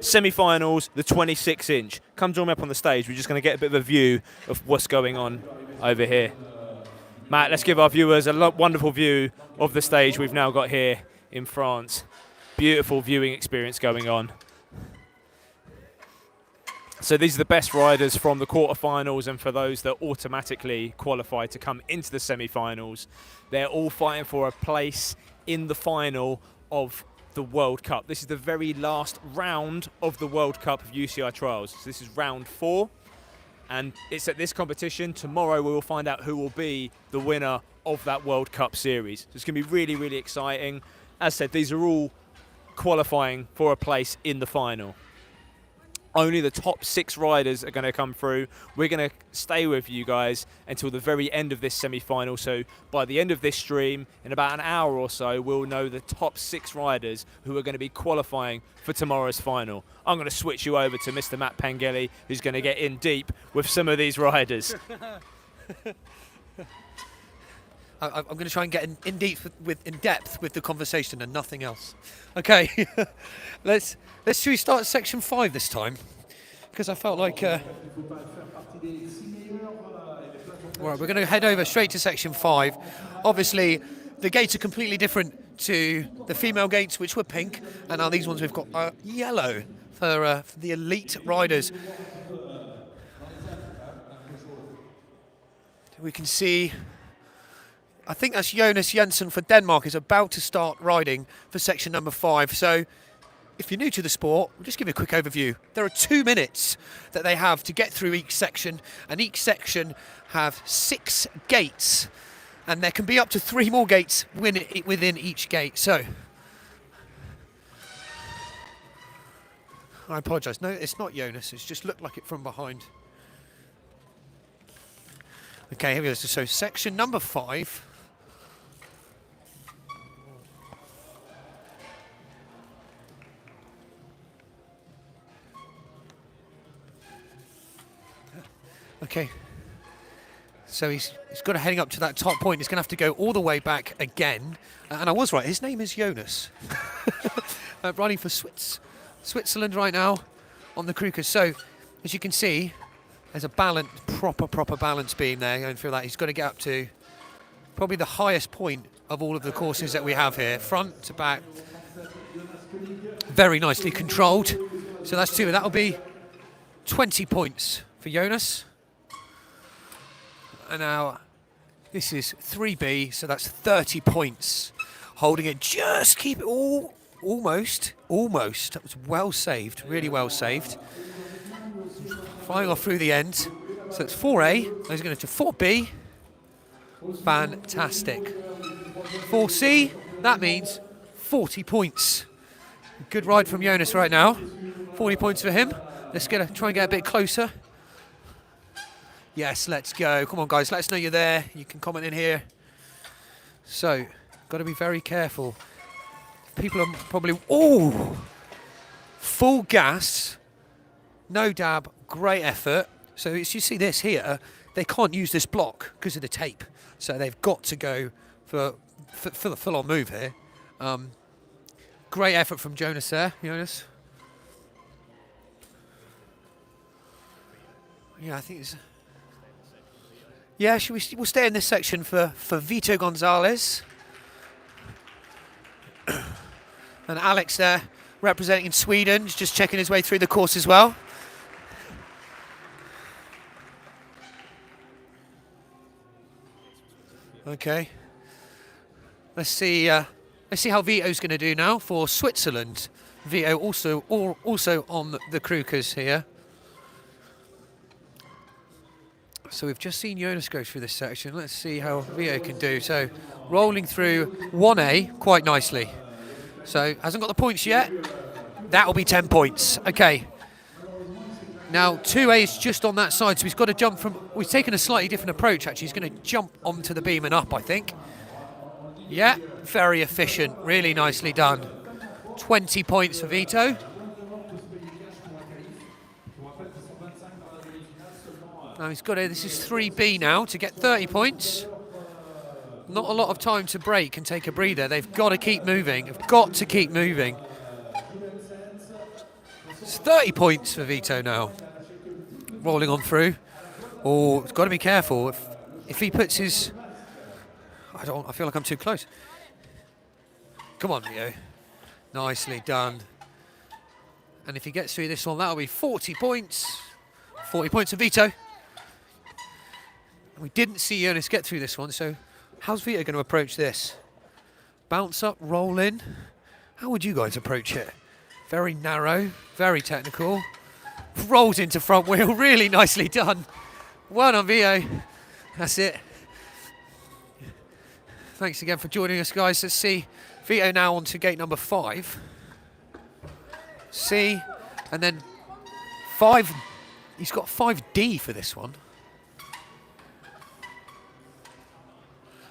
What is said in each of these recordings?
Semi-finals, the 26-inch. Come join me up on the stage. We're just going to get a bit of a view of what's going on over here. Matt, let's give our viewers a wonderful view of the stage we've now got here in France. Beautiful viewing experience going on. So these are the best riders from the quarterfinals, and for those that automatically qualify to come into the semi-finals, they're all fighting for a place in the final of the World Cup. This is the very last round of the World Cup of UCI Trials. So this is round 4, and it's at this competition. Tomorrow we will find out who will be the winner of that World Cup series. So it's going to be really, really exciting. As said, these are all qualifying for a place in the final. Only the top 6 riders are going to come through. We're going to stay with you guys until the very end of this semi-final. So by the end of this stream, in about an hour or so, we'll know the top 6 riders who are going to be qualifying for tomorrow's final. I'm going to switch you over to Mr. Matt Pengeli, who's going to get in deep with some of these riders. I'm going to try and get in depth with the conversation and nothing else. Okay, let's should we start section 5 this time, because I felt like. All right, we're going to head over straight to section 5. Obviously, the gates are completely different to the female gates, which were pink, and now these ones we've got yellow for the elite riders. We can see. I think that's Jonas Jensen for Denmark is about to start riding for section number 5. So if you're new to the sport, we'll just give you a quick overview. There are 2 minutes that they have to get through each section, and each section have 6 gates, and there can be up to 3 more gates within each gate. So I apologise. No, it's not Jonas. It's just looked like it from behind. Okay, here we go. So section number 5. Okay, so he's got to heading up to that top point. He's going to have to go all the way back again. And I was right, his name is Jonas. Riding for Switzerland right now on the Krukers. So, as you can see, there's a proper balance beam there going through that. He's got to get up to probably the highest point of all of the courses that we have here. Front to back, very nicely controlled. So that's 2, that'll be 20 points for Jonas. And now this is 3B, so that's 30 points. Holding it, just keep it almost. That was well saved, really well saved. Flying off through the end. So it's 4A, he's going to 4B. Fantastic. 4C, that means 40 points. Good ride from Jonas right now. 40 points for him. Let's try and get a bit closer. Yes, let's go. Come on, guys, let us know you're there. You can comment in here. So, got to be very careful. People are probably... Oh! Full gas. No dab. Great effort. So, as you see this here, they can't use this block because of the tape. So, they've got to go for the full-on move here. Great effort from Jonas there. Jonas. Yeah, I think it's... Yeah, we'll stay in this section for Vito Gonzalez. And Alex there, representing Sweden, just checking his way through the course as well. Okay. Let's see how Vito's going to do now for Switzerland. Vito also on the Krukers here. So we've just seen Jonas go through this section. Let's see how Vito can do. So rolling through 1A quite nicely. So hasn't got the points yet. That'll be 10 points. Okay. Now 2A is just on that side, so he's got to jump from... We've taken a slightly different approach actually. He's going to jump onto the beam and up, I think. Yeah, very efficient. Really nicely done. 20 points for Vito. Now he's got to, this is 3B now to get 30 points. Not a lot of time to break and take a breather. They've got to keep moving. They've got to keep moving. It's 30 points for Vito now. Rolling on through. Oh, he's got to be careful. If he puts his... I feel like I'm too close. Come on, Vito. Nicely done. And if he gets through this one, that'll be 40 points. 40 points for Vito. We didn't see Jonas get through this one, so how's Vito going to approach this? Bounce up, roll in. How would you guys approach it? Very narrow, very technical. Rolls into front wheel, really nicely done. Well done, Vito. That's it. Thanks again for joining us, guys. Let's see Vito now on to gate number 5. C, and then 5. He's got 5D for this one.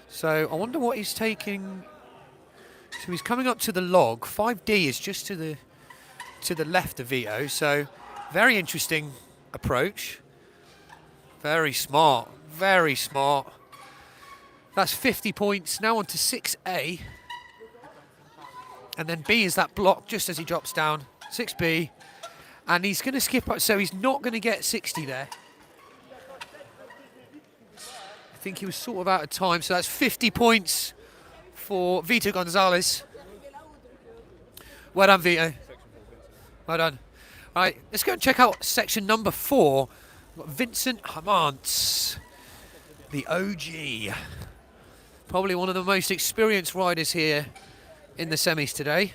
So I wonder what he's taking. So he's coming up to the log. 5D is just to the left of Vito. So very interesting approach. Very smart. Very smart. That's 50 points. Now on to 6A. And then B is that block just as he drops down. 6B. And he's going to skip up, so he's not going to get 60 there. I think he was sort of out of time, so that's 50 points for Vito Gonzalez. Well done, Vito. Well done. All right, let's go and check out section number 4. We've got Vincent Hermance, the OG. Probably one of the most experienced riders here in the semis today.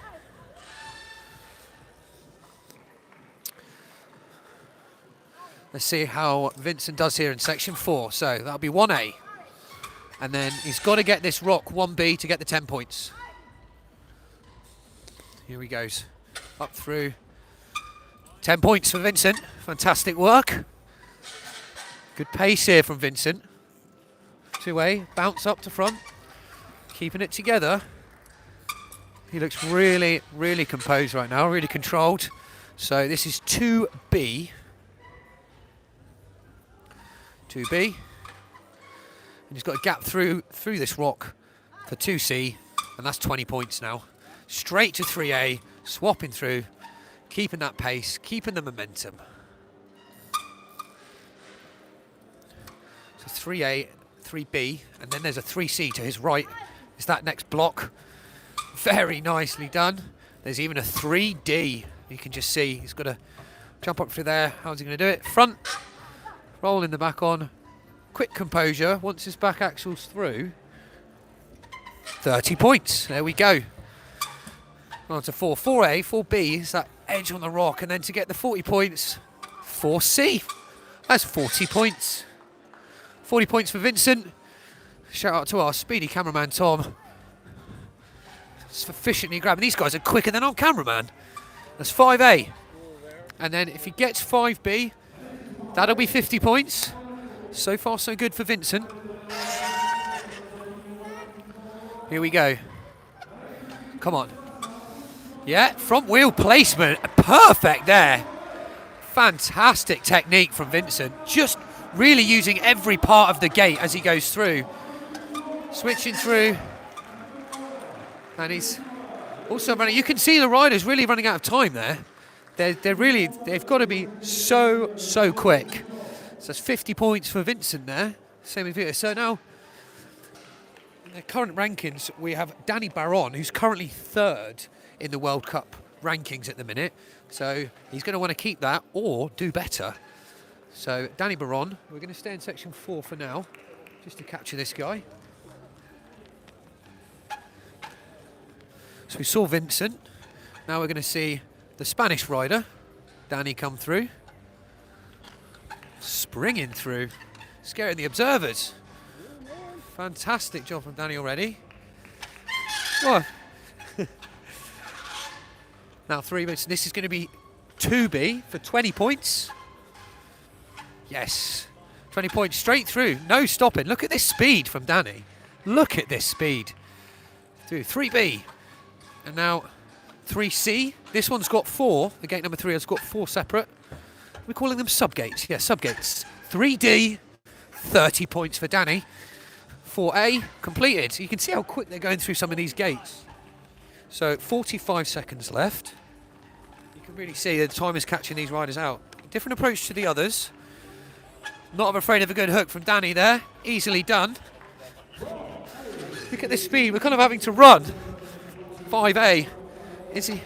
Let's see how Vincent does here in section 4. So that'll be 1A. And then he's got to get this rock 1B to get the 10 points. Here he goes. Up through. 10 points for Vincent. Fantastic work. Good pace here from Vincent. 2A. Bounce up to front. Keeping it together. He looks really, really composed right now. Really controlled. So this is 2B. 2B, and he's got a gap through this rock for 2C, and that's 20 points now. Straight to 3A, swapping through, keeping that pace, keeping the momentum. So 3A, 3B, and then there's a 3C to his right. Is that next block? Very nicely done. There's even a 3D. You can just see he's got to jump up through there. How's he going to do it? Front. Rolling the back on, quick composure. Once his back axle's through, 30 points. There we go. On to 4. 4A, 4B is that edge on the rock, and then to get the 40 points, 4C. That's 40 points. 40 points for Vincent. Shout out to our speedy cameraman, Tom. Sufficiently grabbing. These guys are quicker than our cameraman. That's 5A. And then if he gets 5B, that'll be 50 points. So far, so good for Vincent. Here we go. Come on. Yeah, front wheel placement. Perfect there. Fantastic technique from Vincent. Just really using every part of the gate as he goes through. Switching through. And he's also running. You can see the riders really running out of time there. They've got to be so quick. So that's 50 points for Vincent there. Same with Vito. So now, in the current rankings, we have Dani Baron, who's currently 3rd in the World Cup rankings at the minute. So he's going to want to keep that or do better. So Dani Baron, we're going to stay in section 4 for now, just to capture this guy. So we saw Vincent. Now we're going to see the Spanish rider, Dani, come through. Springing through, scaring the observers. Fantastic job from Dani already. Oh. Now 3 minutes, this is going to be 2B for 20 points. Yes, 20 points straight through, no stopping. Look at this speed from Dani. Look at this speed. Through 3B, and now 3C. This one's got 4. The gate number 3 has got 4 separate. We're calling them subgates. Yeah, subgates. 3D, 30 points for Dani. 4A, completed. So you can see how quick they're going through some of these gates. So 45 seconds left. You can can really see the time is catching these riders out. Different approach to the others. Not afraid of a good hook from Dani there. Easily done. Look at this speed. We're kind of having to run. 5A. Is he?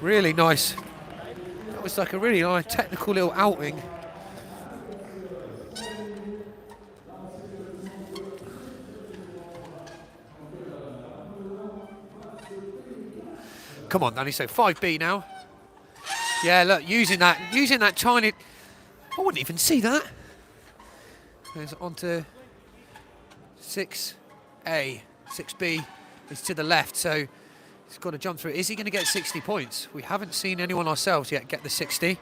Really nice. That was like a really nice technical little outing. Come on, Dani. So 5B now. Yeah, look, using that tiny. I wouldn't even see that. Goes on to 6A. 6B is to the left, so he's got to jump through. Is he going to get 60 points? We haven't seen anyone ourselves yet get the 60.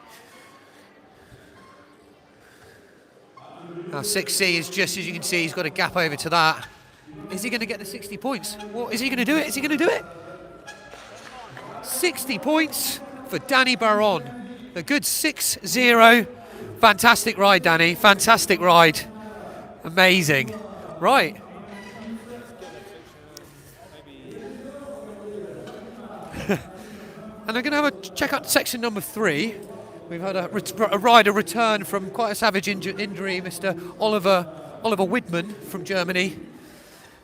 Now 6C is just, as you can see, he's got a gap over to that. Is he going to get the 60 points? What, is he going to do it? Is he going to do it? 60 points for Dani Baron. A good 6-0. Fantastic ride, Dani. Fantastic ride. Amazing. Right. And I'm going to have a check out section number 3. We've had a rider return from quite a savage injury, Mr. Oliver Widmann from Germany.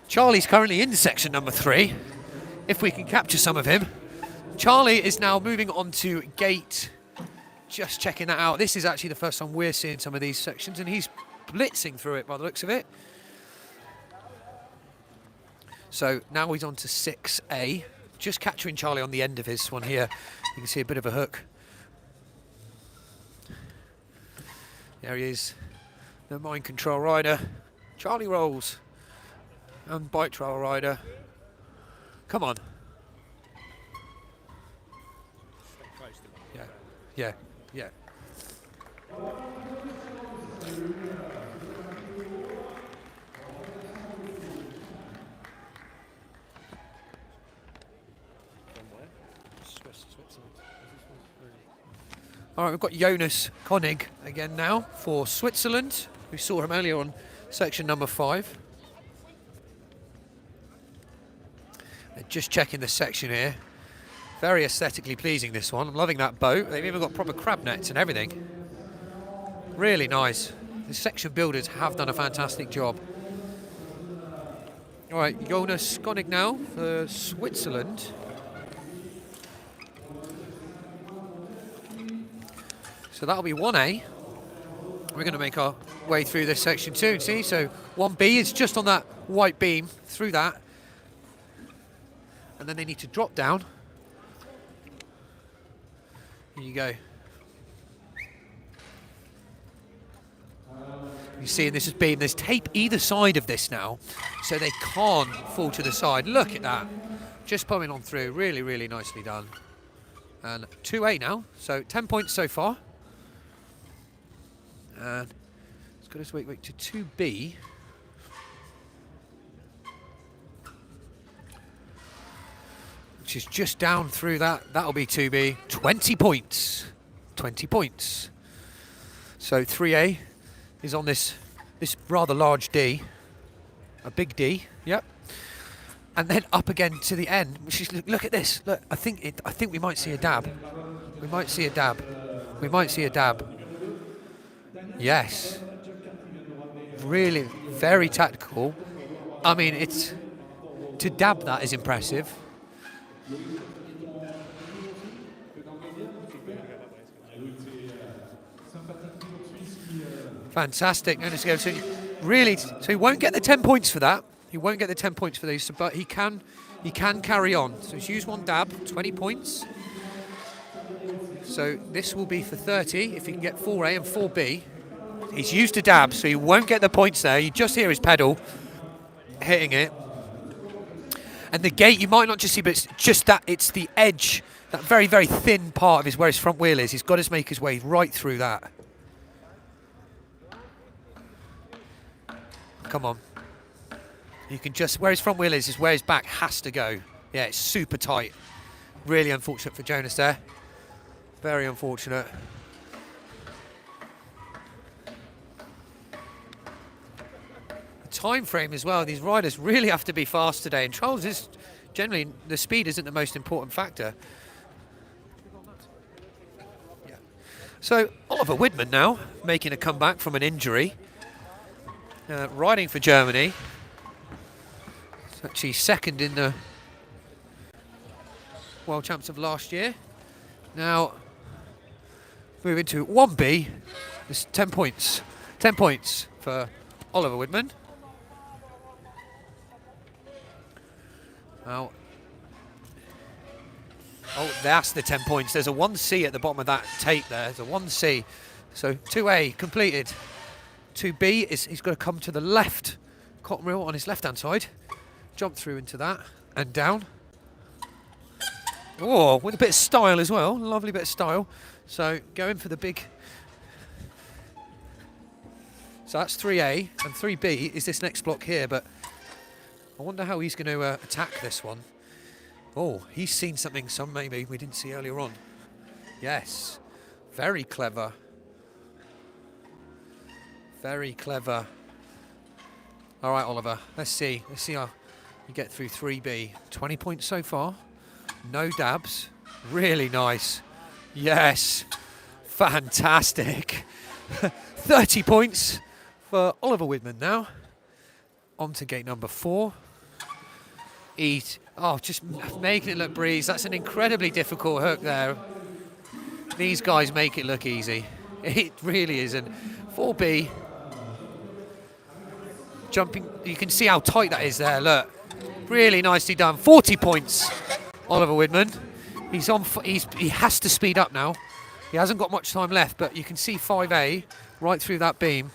Charlie's currently in section number 3, if we can capture some of him. Charlie is now moving on to gate. Just checking that out. This is actually the first time we're seeing some of these sections, and he's blitzing through it by the looks of it. So now he's on to 6A. Just capturing Charlie on the end of his one here. You can see a bit of a hook. There he is. The mind control rider. Charlie rolls. And bike trial rider. Come on. Yeah. All right, we've got Jonas König again now for Switzerland. We saw him earlier on section number 5. They're just checking the section here. Very aesthetically pleasing, this one. I'm loving that boat. They've even got proper crab nets and everything. Really nice. The section builders have done a fantastic job. All right, Jonas König now for Switzerland. So that'll be 1A. We're going to make our way through this section too, see? So 1B is just on that white beam, through that. And then they need to drop down. Here you go. You see, this is beam. There's tape either side of this now, so they can't fall to the side. Look at that. Just pulling on through. Really, really nicely done. And 2A now, so 10 points so far. And it's got us wait to 2B. Which is just down through that. That'll be 2B. 20 points. 20 points. So 3A is on this rather large D. A big D, yep. And then up again to the end. Which is, look at this. Look, I think we might see a dab. We might see a dab. We might see a dab. Yes. Really very tactical. I mean, it's to dab that is impressive. Fantastic. So really, so he won't get the 10 points for that. He won't get the 10 points for these, but he can carry on. So he's used one dab, 20 points. So this will be for 30 if he can get 4A and 4B. He's used a dab, so he won't get the points there. You just hear his pedal hitting it. And the gate, you might not just see, but it's just that, it's the edge, that very, very thin part of his, where his front wheel is. He's got to make his way right through that. Come on. You can just, where his front wheel is where his back has to go. Yeah, it's super tight. Really unfortunate for Jonas there. Very unfortunate. The time frame as well, these riders really have to be fast today. And trials is generally, the speed isn't the most important factor. So Oliver Widmann now making a comeback from an injury, riding for Germany. It's actually second in the World Champs of last year. Now moving to 1B, it's 10 points. 10 points for Oliver Widmann. Now, oh, that's the 10 points. There's a 1C at the bottom of that tape there. There's a 1C. So 2A completed. 2B is he's got to come to the left cotton reel on his left-hand side. Jump through into that and down. Oh, with a bit of style as well. Lovely bit of style. So going for the big. So that's 3A, and 3B is this next block here, but I wonder how he's going to attack this one. Oh, he's seen something maybe we didn't see earlier on. Yes, very clever. Very clever. All right, Oliver, let's see how you get through 3B. 20 points so far, no dabs, really nice. Yes, fantastic. 30 points for Oliver Widmann now. On to gate number 4. Just making it look breeze. That's an incredibly difficult hook there. These guys make it look easy. It really isn't. 4B. Jumping, you can see how tight that is there, look. Really nicely done. 40 points, Oliver Widmann. He has to speed up now. He hasn't got much time left, but you can see 5A right through that beam.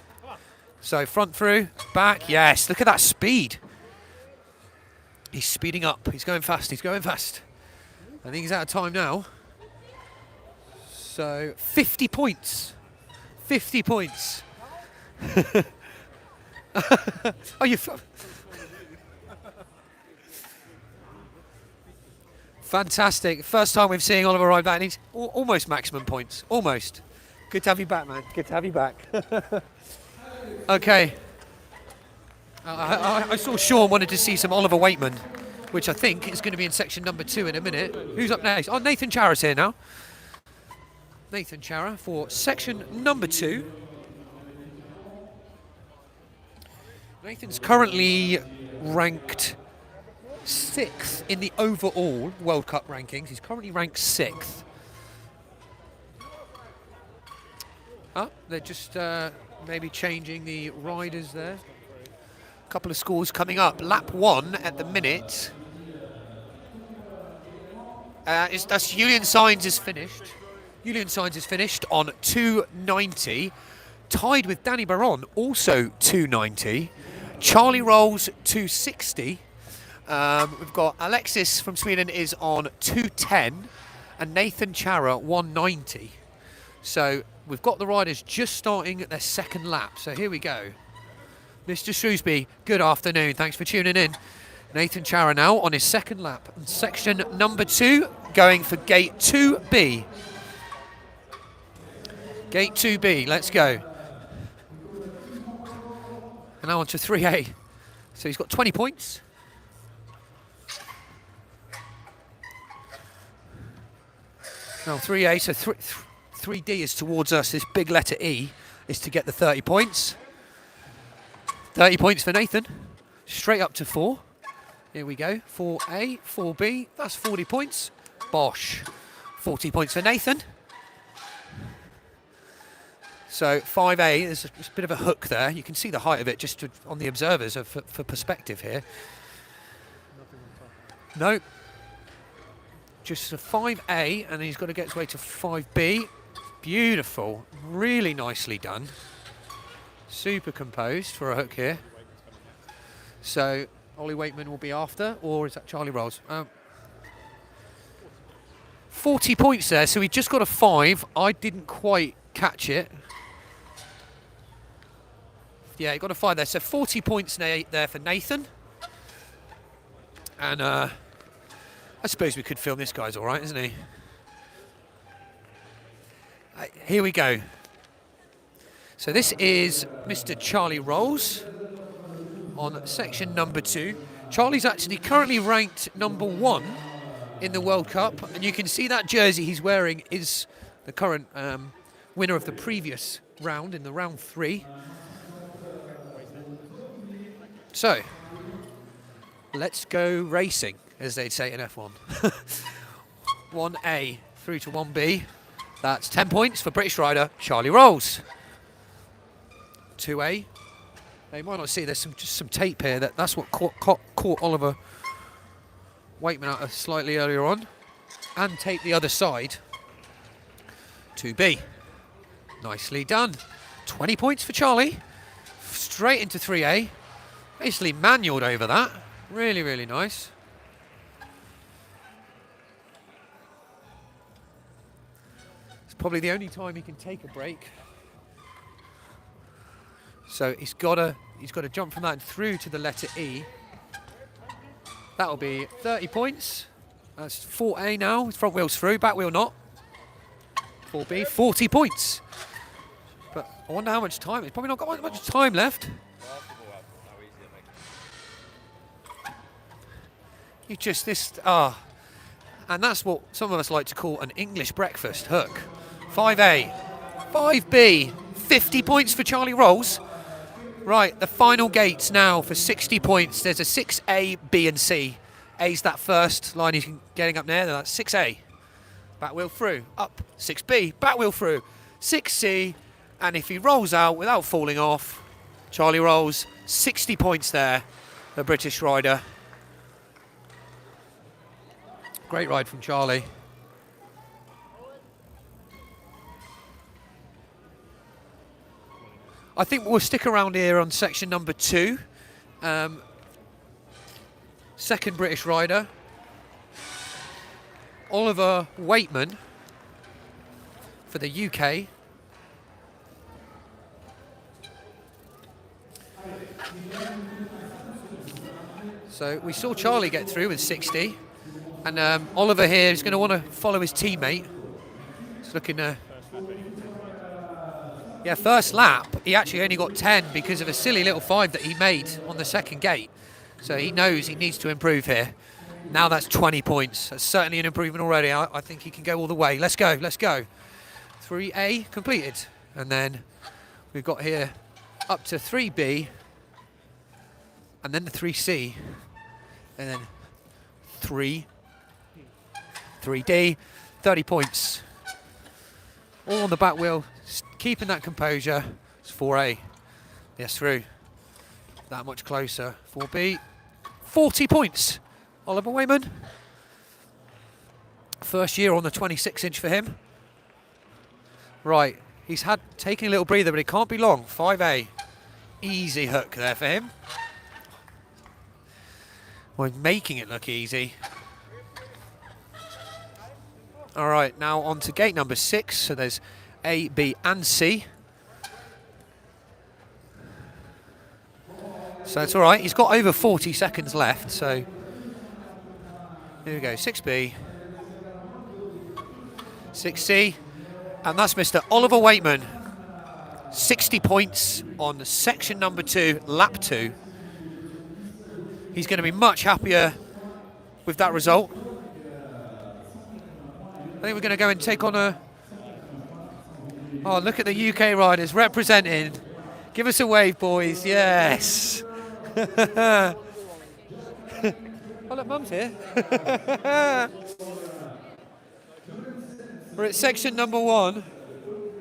So front through, back, yes, look at that speed. He's speeding up, he's going fast, he's going fast. I think he's out of time now. So 50 points, 50 points. Are you... Fantastic. First time we've seen Oliver ride back, and he's almost maximum points. Almost. Good to have you back, man. Good to have you back. Okay. I saw Sean wanted to see some Oliver Weightman, which I think is going to be in section number 2 in a minute. Who's up next? Oh, Nathan Charra's here now. Nathan Charra for section number 2. Nathan's currently ranked 6th in the overall World Cup rankings. He's currently ranked 6th. They're just maybe changing the riders there. A couple of scores coming up. Lap 1 at the minute. That's Julen Saenz is finished. Julen Saenz is finished on 290. Tied with Dani Baron, also 290. Charlie Rolls 260. We've got Alexis from Sweden is on 210 and Nathan Charra 190. So we've got the riders just starting their second lap. So here we go. Mr. Shrewsbury, good afternoon. Thanks for tuning in. Nathan Charra now on his second lap. And section number 2 going for gate 2B. Gate 2B, let's go. And now on to 3A. So he's got 20 points. Now 3A, so 3D is towards us. This big letter E is to get the 30 points. 30 points for Nathan. Straight up to 4. Here we go. 4A, 4B. That's 40 points. Bosh. 40 points for Nathan. So 5A, there's a bit of a hook there. You can see the height of it just on the observers for perspective here. No. Just a 5A, and then he's got to get his way to 5B. Beautiful. Really nicely done. Super composed for a hook here. So Ollie Weightman will be after, or is that Charlie Rolls? 40 points there, so he just got a 5. I didn't quite catch it. Yeah, he got a 5 there, so 40 points there for Nathan. And I suppose we could film this guy's all right, isn't he? Here we go. So this is Mr. Charlie Rolls on section number 2. Charlie's actually currently ranked number 1 in the World Cup, and you can see that jersey he's wearing is the current winner of the previous round in the round 3. So, let's go racing, as they'd say in F1. 1A through to 1B. That's 10 points for British rider Charlie Rolls. 2A. Now you might not see there's just some tape here. That's what caught Oliver Weightman out slightly earlier on. And tape the other side. 2B. Nicely done. 20 points for Charlie. Straight into 3A. Basically manualed over that. Really, really nice. It's probably the only time he can take a break. So he's got to jump from that and through to the letter E. That'll be 30 points. That's 4A now. His front wheel's through, back wheel not. 4B, 40 points. But I wonder how much time. He's probably not got much time left. And that's what some of us like to call an English breakfast hook. 5A, 5B, 50 points for Charlie Rolls. Right, the final gates now for 60 points. There's a 6A, B and C. A's that first line he's getting up there. That's 6A. Back wheel through, up. 6B, back wheel through. 6C, and if he rolls out without falling off, Charlie Rolls, 60 points there, the British rider. Great ride from Charlie. I think we'll stick around here on section number 2. Second British rider, Oliver Weightman for the UK. So we saw Charlie get through with 60. And Oliver here is going to want to follow his teammate. He's looking yeah, first lap, he actually only got 10 because of a silly little 5 that he made on the second gate. So he knows he needs to improve here. Now that's 20 points. That's certainly an improvement already. I think he can go all the way. Let's go, let's go. 3A completed. And then we've got here up to 3B. And then the 3C. And then 3D, 30 points. All on the back wheel, keeping that composure. It's 4A. Yes, through. That much closer. 4B, 40 points. Oliver Weightman. First year on the 26-inch for him. Right, he's taking a little breather, but it can't be long. 5A. Easy hook there for him. Well, making it look easy. All right, now on to gate number 6. So there's A, B, and C. So it's all right. He's got over 40 seconds left. So here we go. 6B, 6C, and that's Mr. Oliver Weightman. 60 points on section number 2, lap 2. He's going to be much happier with that result. I think we're going to go and take on a... Oh, look at the UK riders representing. Give us a wave, boys. Yes. Oh, look, Mum's here. We're at section number 1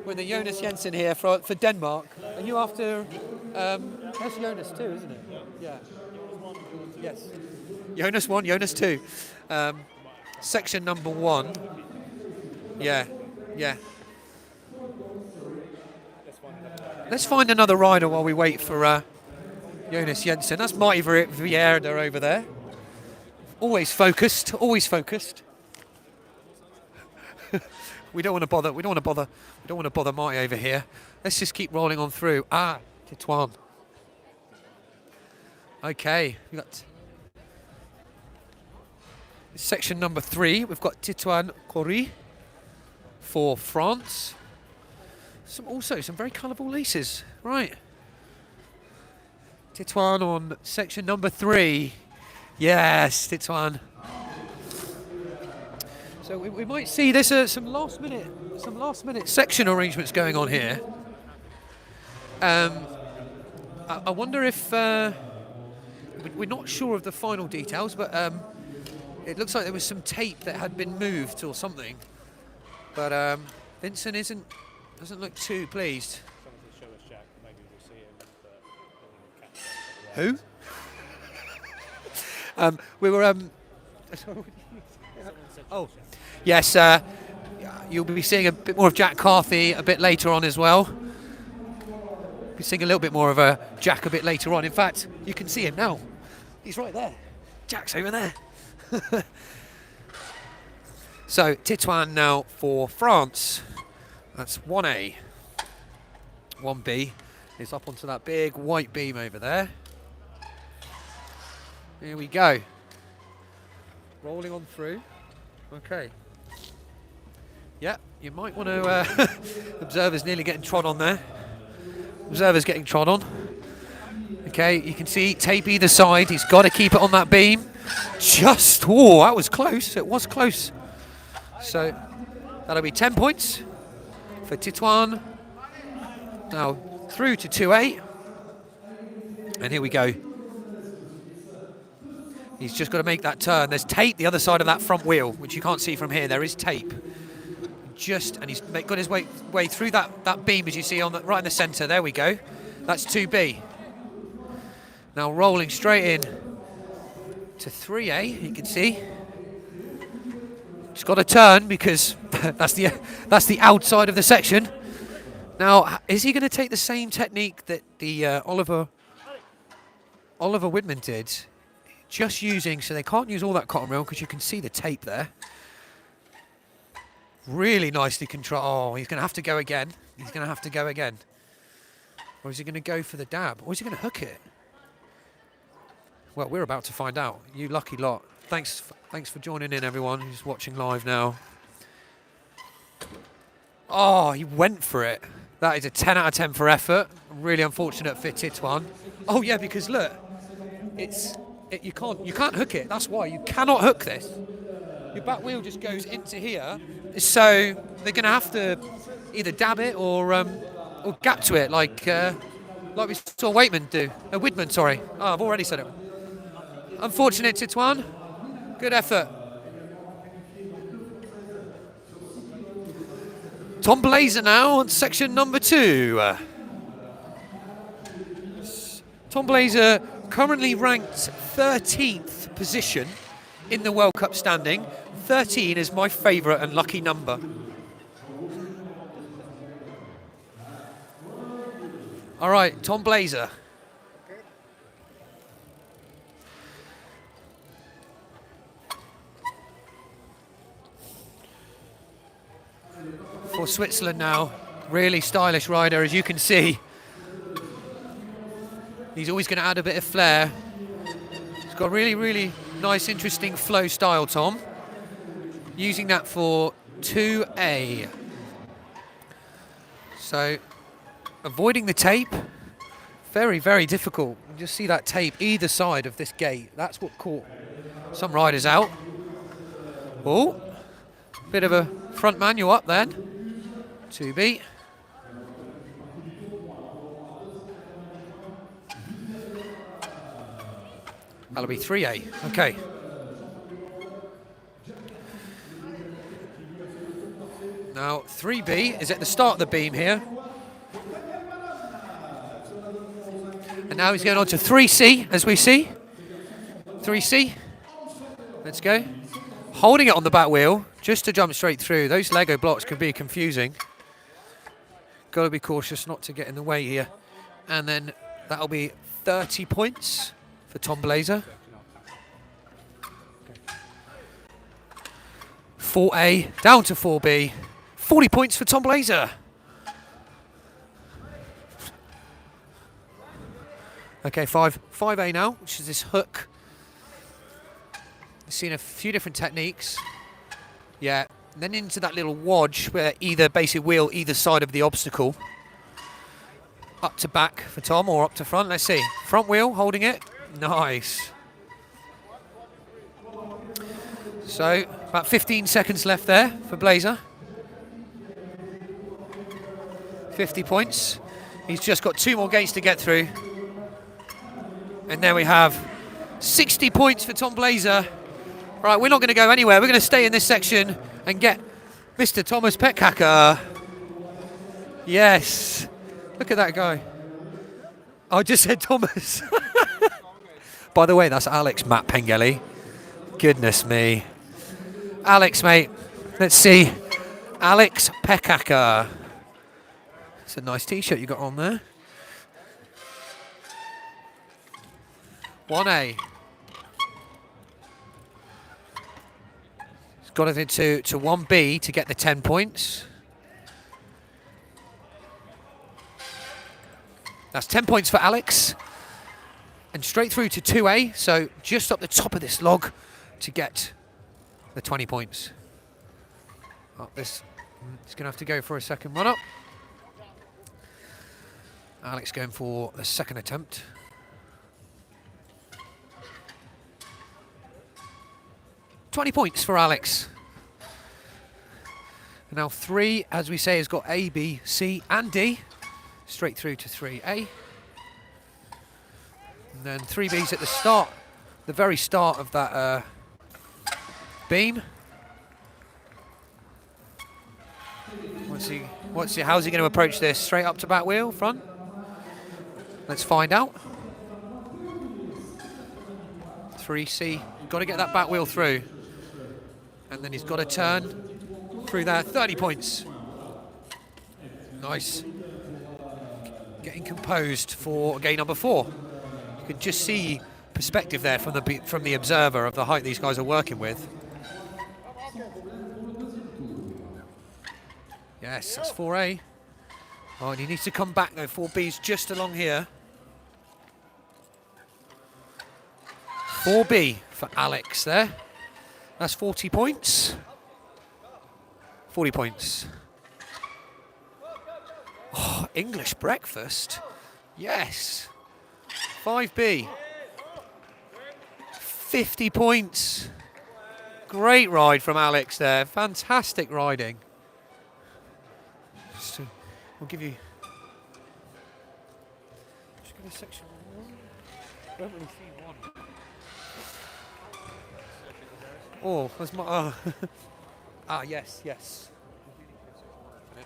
with the Jonas Jensen here for Denmark. Are you after... that's Jonas too, isn't it? Yeah. Yes. Jonas 1, Jonas 2. Section number 1. Yeah, yeah. Let's find another rider while we wait for Jonas Jensen. That's Marti Vayreda over there. Always focused, always focused. We don't want to bother Marti over here. Let's just keep rolling on through. Titouan. Okay, we got section number 3. We've got Titouan Corre for France. Also some very colourful laces. Right. Titouan on section number 3. Yes, Titouan. So we might see there's some last minute section arrangements going on here. I wonder if we're not sure of the final details, but it looks like there was some tape that had been moved or something. But Vincent doesn't look too pleased. Who? We were. Oh, yes. You'll be seeing a bit more of Jack Carthy a bit later on as well. Be seeing a little bit more of Jack a bit later on. In fact, you can see him now. He's right there. Jack's over there. So Titouan now for France. That's 1A. 1B is up onto that big white beam over there. Here we go. Rolling on through. Okay. Yeah, you might want to... Observer's nearly getting trod on there. Observer's getting trod on. Okay, you can see tape either side. He's got to keep it on that beam. Just... Oh, that was close. It was close. So, that'll be 10 points for Titouan. Now, through to 2A. And here we go. He's just got to make that turn. There's tape the other side of that front wheel, which you can't see from here. There is tape. And he's got his way through that beam, as you see on right in the centre. There we go. That's 2B. Now rolling straight in to 3A. You can see. He's got to turn because that's the outside of the section. Now, is he going to take the same technique that the Oliver Widmann did? Just using, so they can't use all that cotton reel because you can see the tape there. Really nicely controlled. Oh, he's going to have to go again. He's going to have to go again. Or is he going to go for the dab? Or is he going to hook it? Well, we're about to find out. You lucky lot. Thanks for joining in, everyone who's watching live now. Oh, he went for it. That is a 10 out of 10 for effort. Really unfortunate for Titouan. Oh yeah, because look, you can't hook it. That's why you cannot hook this. Your back wheel just goes into here, so they're going to have to either dab it or gap to it, like we saw Widmann do. Widmann, sorry. Oh, I've already said it. Unfortunate, Titouan. Good effort. Tom Blaser now on section number 2. Tom Blaser currently ranked 13th position in the World Cup standing. 13 is my favourite and lucky number. All right, Tom Blaser. For Switzerland now, really stylish rider, as you can see. He's always going to add a bit of flair. He's got really, really nice, interesting flow style, Tom. Using that for 2A. So, avoiding the tape, very, very difficult. You just see that tape either side of this gate. That's what caught some riders out. Oh, bit of a front manual up then. 2B. That'll be 3A. Okay. Now 3B is at the start of the beam here. And now he's going on to 3C, as we see. 3C. Let's go. Holding it on the back wheel, just to jump straight through. Those Lego blocks can be confusing. Got to be cautious not to get in the way here. And then that'll be 30 points for Tom Blaser. 4A down to 4B. 40 points for Tom Blaser. Okay, 5A now, which is this hook. We've seen a few different techniques. Yeah, and then into that little wodge where either basic wheel either side of the obstacle. Up to back for Tom or up to front. Let's see. Front wheel holding it. Nice. So About 15 seconds left there for Blaser. 50 points. He's just got 2 more gates to get through. And there we have 60 points for Tom Blaser. Right, we're not going to go anywhere. We're going to stay in this section and get Mr. Thomas Pechhacker. Yes. Look at that guy. I just said Thomas. By the way, that's Alex Matt Pengelly. Goodness me. Alex, mate. Let's see. Alex Pechhacker. It's a nice t-shirt you got on there. 1A. He's got it into 1B to get the 10 points. That's 10 points for Alex. And straight through to 2A, so just up the top of this log to get the 20 points. Up this, he's going to have to go for a second run up. Alex going for the second attempt. $20 points for Alex. And now 3, as we say, has got A, B, C, and D. Straight through to 3A. And then 3B's at the start, the very start of that beam. How's he going to approach this? Straight up to back wheel, front? Let's find out. 3C, got to get that back wheel through. And then he's got to turn through there, 30 points. Nice. Getting composed for gate number 4. You can just see perspective there from the observer of the height these guys are working with. Yes, that's 4A. Oh, and he needs to come back though. 4B's just along here. 4B for Alex there. That's 40 points. 40 points. Oh, English breakfast. Yes. 5B. 50 points. Great ride from Alex there. Fantastic riding. We'll give you. Just give a section 1. I don't really see 1. Oh, that's my. Ah, yes, yes. I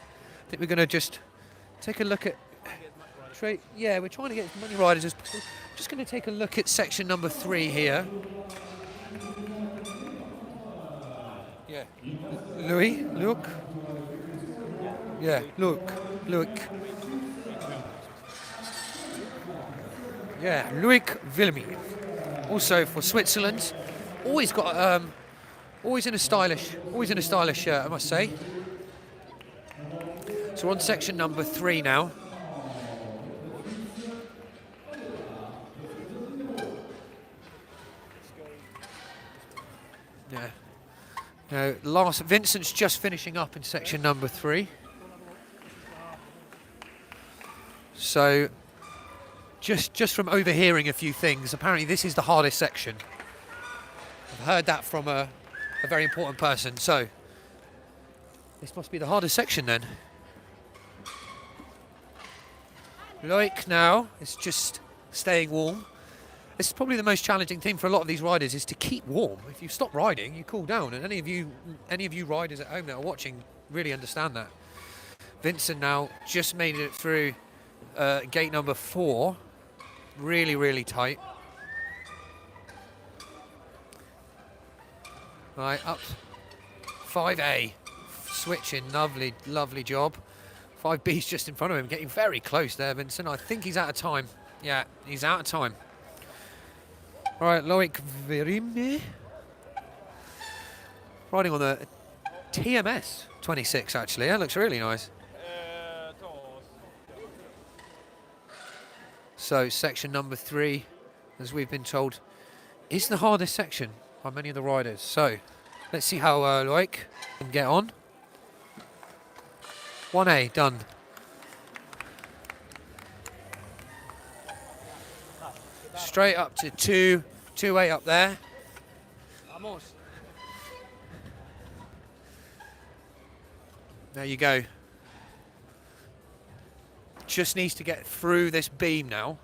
think we're going to just take a look at. Yeah, we're trying to get as many riders as possible. Just going to take a look at section number 3 here. Yeah. Look. Yeah, look. Yeah, Loïc Vuillème. Also for Switzerland. Always got, always in a stylish shirt, I must say. So we're on section number 3 now. Yeah. Now, Vincent's just finishing up in section number 3. So, just from overhearing a few things, apparently this is the hardest section. I've heard that from a very important person, so this must be the hardest section then. Loïc now is just staying warm. This is probably the most challenging thing for a lot of these riders, is to keep warm. If you stop riding, you cool down, and any of you riders at home that are watching really understand that. Vincent now just made it through gate number 4. Really, really tight. Right, up 5A, switching, lovely job. 5B's just in front of him, getting very close there, Vincent. I think he's out of time. Yeah, he's out of time. All right, Loïc Vuillème. Riding on the TMS 26, actually. That looks really nice. So, section number 3, as we've been told, is the hardest section by many of the riders. So, let's see how Loïc can get on. 1A, done. Straight up to 2A up there. There you go. Just needs to get through this beam now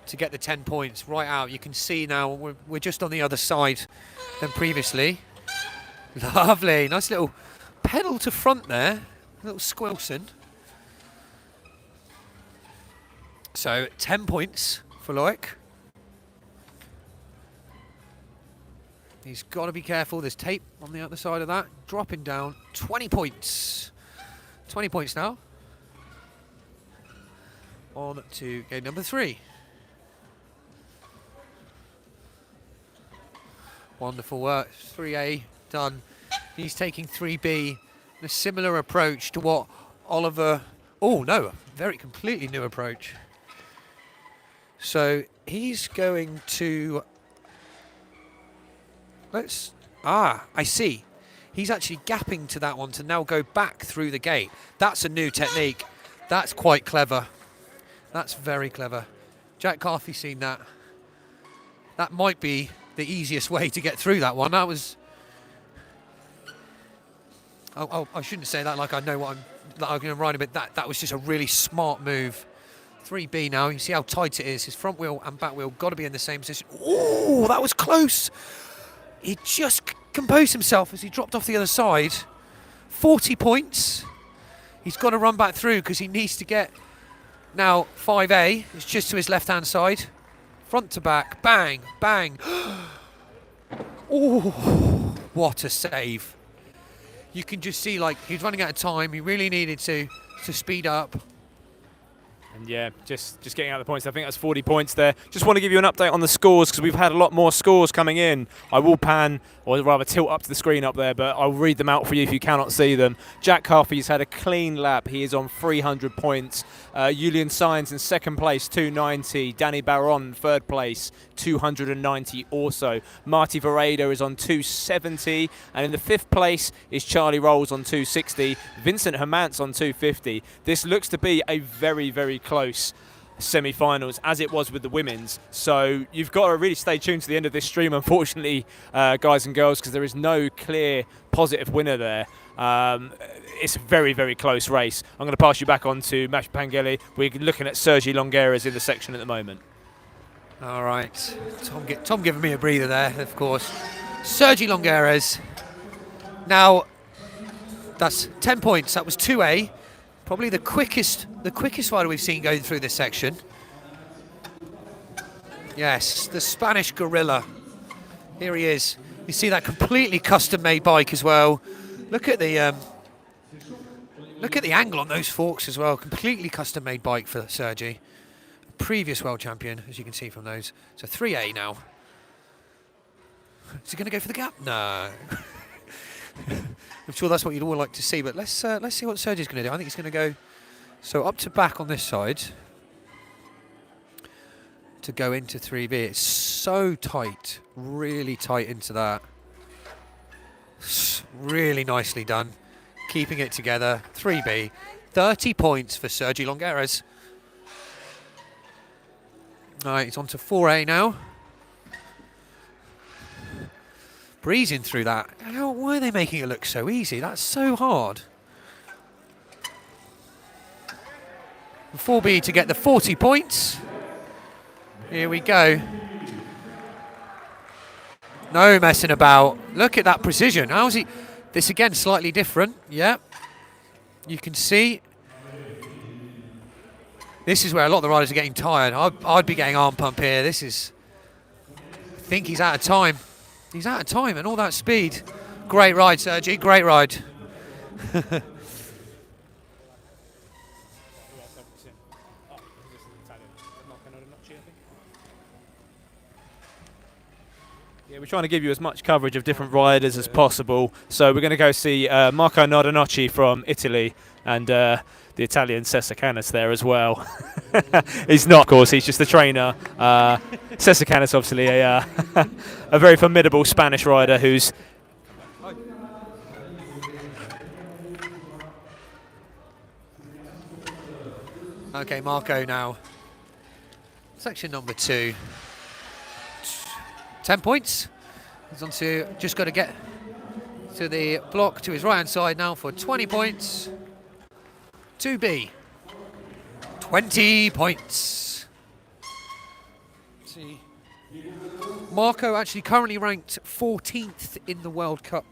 to get the 10 points right out. You can see now we're just on the other side than previously. Lovely, nice little pedal to front there, a little squilson. So 10 points for Loïc. He's got to be careful, there's tape on the other side of that. Dropping down, 20 points. 20 points now. On to game number 3. Wonderful work, 3A done. He's taking 3B in a similar approach to what Oliver, oh no, a very completely new approach. So he's going to, I see. He's actually gapping to that one to now go back through the gate. That's a new technique. That's quite clever. That's very clever. Jack Carthy seen that. That might be the easiest way to get through that one. That was, I shouldn't say that like I know what I'm going to ride a bit. That was just a really smart move. 3B now, you see how tight it is. His front wheel and back wheel got to be in the same position. Oh, that was close. He just composed himself as he dropped off the other side. 40 points. He's got to run back through because he needs to get now 5A. It's just to his left-hand side. Front to back, bang, bang. Oh, what a save. You can just see like he's running out of time. He really needed to speed up. And yeah, just getting out the points. I think that's 40 points there. Just want to give you an update on the scores because we've had a lot more scores coming in. I will pan, or rather tilt up to the screen up there, but I'll read them out for you if you cannot see them. Jack Carthy's had a clean lap. He is on 300 points. Julen Saenz in second place, 290. Dani Baron, third place, 290 also. Marti Vayreda is on 270. And in the fifth place is Charlie Rolls on 260. Vincent Hermance on 250. This looks to be a very, very close semi-finals, as it was with the women's. So you've got to really stay tuned to the end of this stream, unfortunately, guys and girls, because there is no clear positive winner there. It's a very, very close race. I'm going to pass you back on to Mash Pangeli. We're looking at Sergi Llongueras in the section at the moment. All right, Tom giving me a breather there, of course. Sergi Llongueras. Now, that's 10 points. That was 2A. Probably the quickest rider we've seen going through this section. Yes, the Spanish gorilla. Here he is. You see that completely custom-made bike as well. Look at the angle on those forks as well. Completely custom-made bike for Sergi. Previous world champion, as you can see from those. So 3A now. Is he going to go for the gap? No. I'm sure that's what you'd all like to see, but let's see what Sergi's going to do. I think he's going to go so up to back on this side to go into 3B. It's so tight, really tight into that. Really nicely done, keeping it together. 3B, 30 points for Sergi Llongueras. All right, he's on to 4A now. Breezing through that. Why are they making it look so easy? That's so hard. 4B to get the 40 points. Here we go. No messing about. Look at that precision. How's he? This again, slightly different. Yep. You can see. This is where a lot of the riders are getting tired. I'd be getting arm pump here. This is. I think he's out of time. He's out of time and all that speed. Great ride, Sergi. Great ride. Yeah, we're trying to give you as much coverage of different riders as possible. So we're going to go see Marco Nardonocchi from Italy and the Italian Cesacanis there as well. He's not, of course, he's just the trainer. Cesacanis, obviously, a very formidable Spanish rider who's... Okay, Marco now. Section number 2. 10 points. He's on to, just got to get to the block to his right-hand side now for 20 points. 2B. 20 points. Let's see. Marco actually currently ranked 14th in the World Cup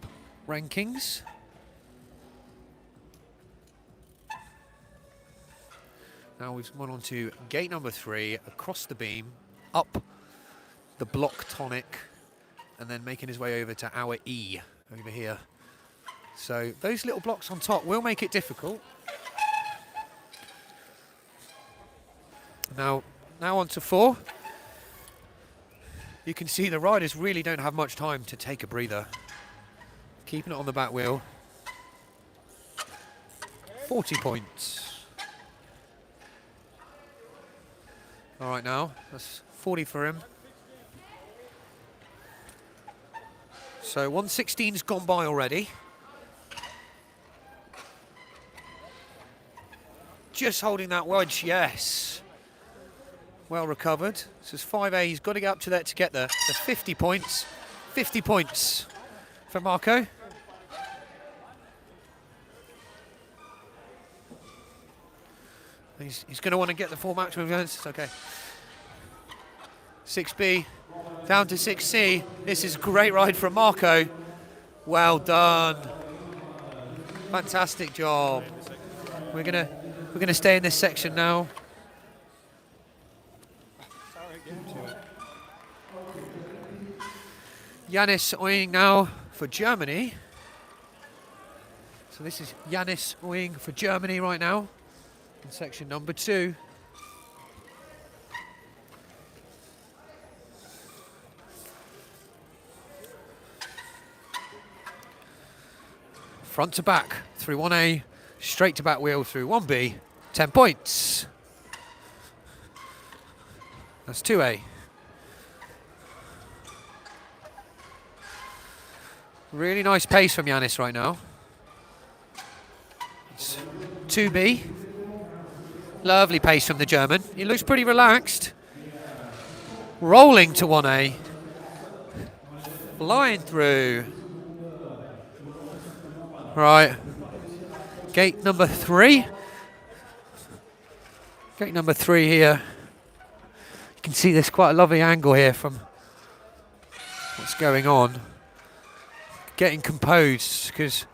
rankings. Now we've gone on to gate number 3, across the beam, up the block tonic, and then making his way over to our E over here. So those little blocks on top will make it difficult. Now on to 4. You can see the riders really don't have much time to take a breather. Keeping it on the back wheel. 40 points. All right now, that's 40 for him. So 116's gone by already. Just holding that wedge, yes. Well recovered. This is 5A, he's got to get up to that to get there. So 50 points. 50 points for Marco. He's going to want to get the full maximum events. It's okay. 6B down to 6C. This is a great ride from Marco. Well done. Fantastic job. We're gonna stay in this section now. Jannis Oing now for Germany. So this is Jannis Oing for Germany right now. In section number 2. Front to back through 1A, straight to back wheel through 1B, 10 points. That's 2A. Really nice pace from Jannis right now. It's 2B. Lovely pace from the German. He looks pretty relaxed. Rolling to 1A. Flying through. Right. Gate number 3. Gate number 3 here. You can see there's quite a lovely angle here from what's going on. Getting composed, because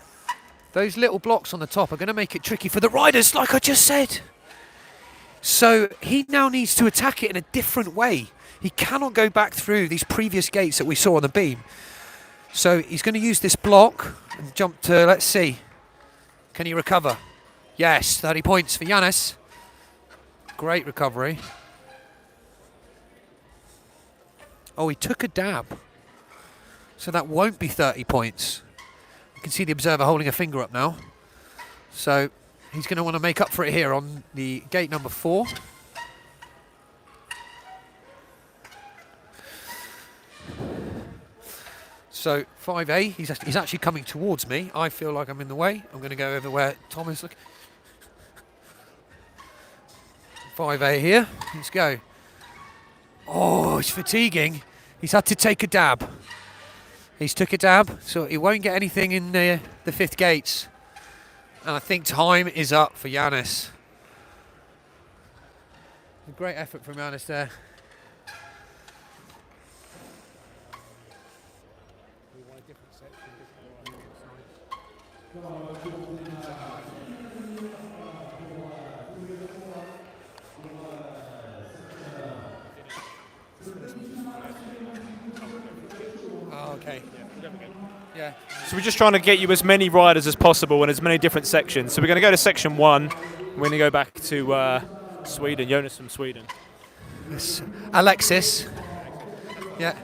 those little blocks on the top are going to make it tricky for the riders, like I just said. So he now needs to attack it in a different way. He cannot go back through these previous gates that we saw on the beam. So he's going to use this block and jump to, let's see. Can he recover? Yes, 30 points for Jannis. Great recovery. Oh, he took a dab. So that won't be 30 points. You can see the observer holding a finger up now. So he's going to want to make up for it here on the gate number 4. So 5A, he's actually coming towards me. I feel like I'm in the way. I'm going to go over where Tom is looking. 5A here. Let's go. Oh, it's fatiguing. He's had to take a dab. He's took a dab, so he won't get anything in the 5th gates. And I think time is up for Jannis. A great effort from Jannis there. Oh, okay. Yeah. So we're just trying to get you as many riders as possible in as many different sections. So we're going to go to section 1. We're going to go back to Sweden. Jonas from Sweden. Yes. Alexis. Yeah.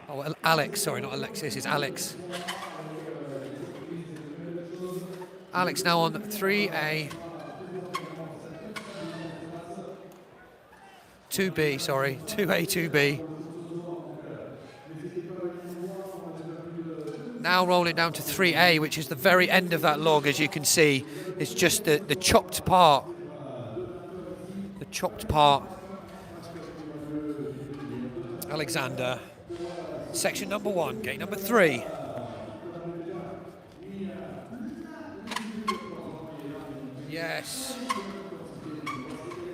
Oh, Alex. Sorry, not Alexis. It's Alex. Alex now on 3A. 2B, sorry. 2A, 2B. Now rolling down to 3A, which is the very end of that log, as you can see. It's just the chopped part chopped part. Alexander, section number 1, gate number 3. Yes.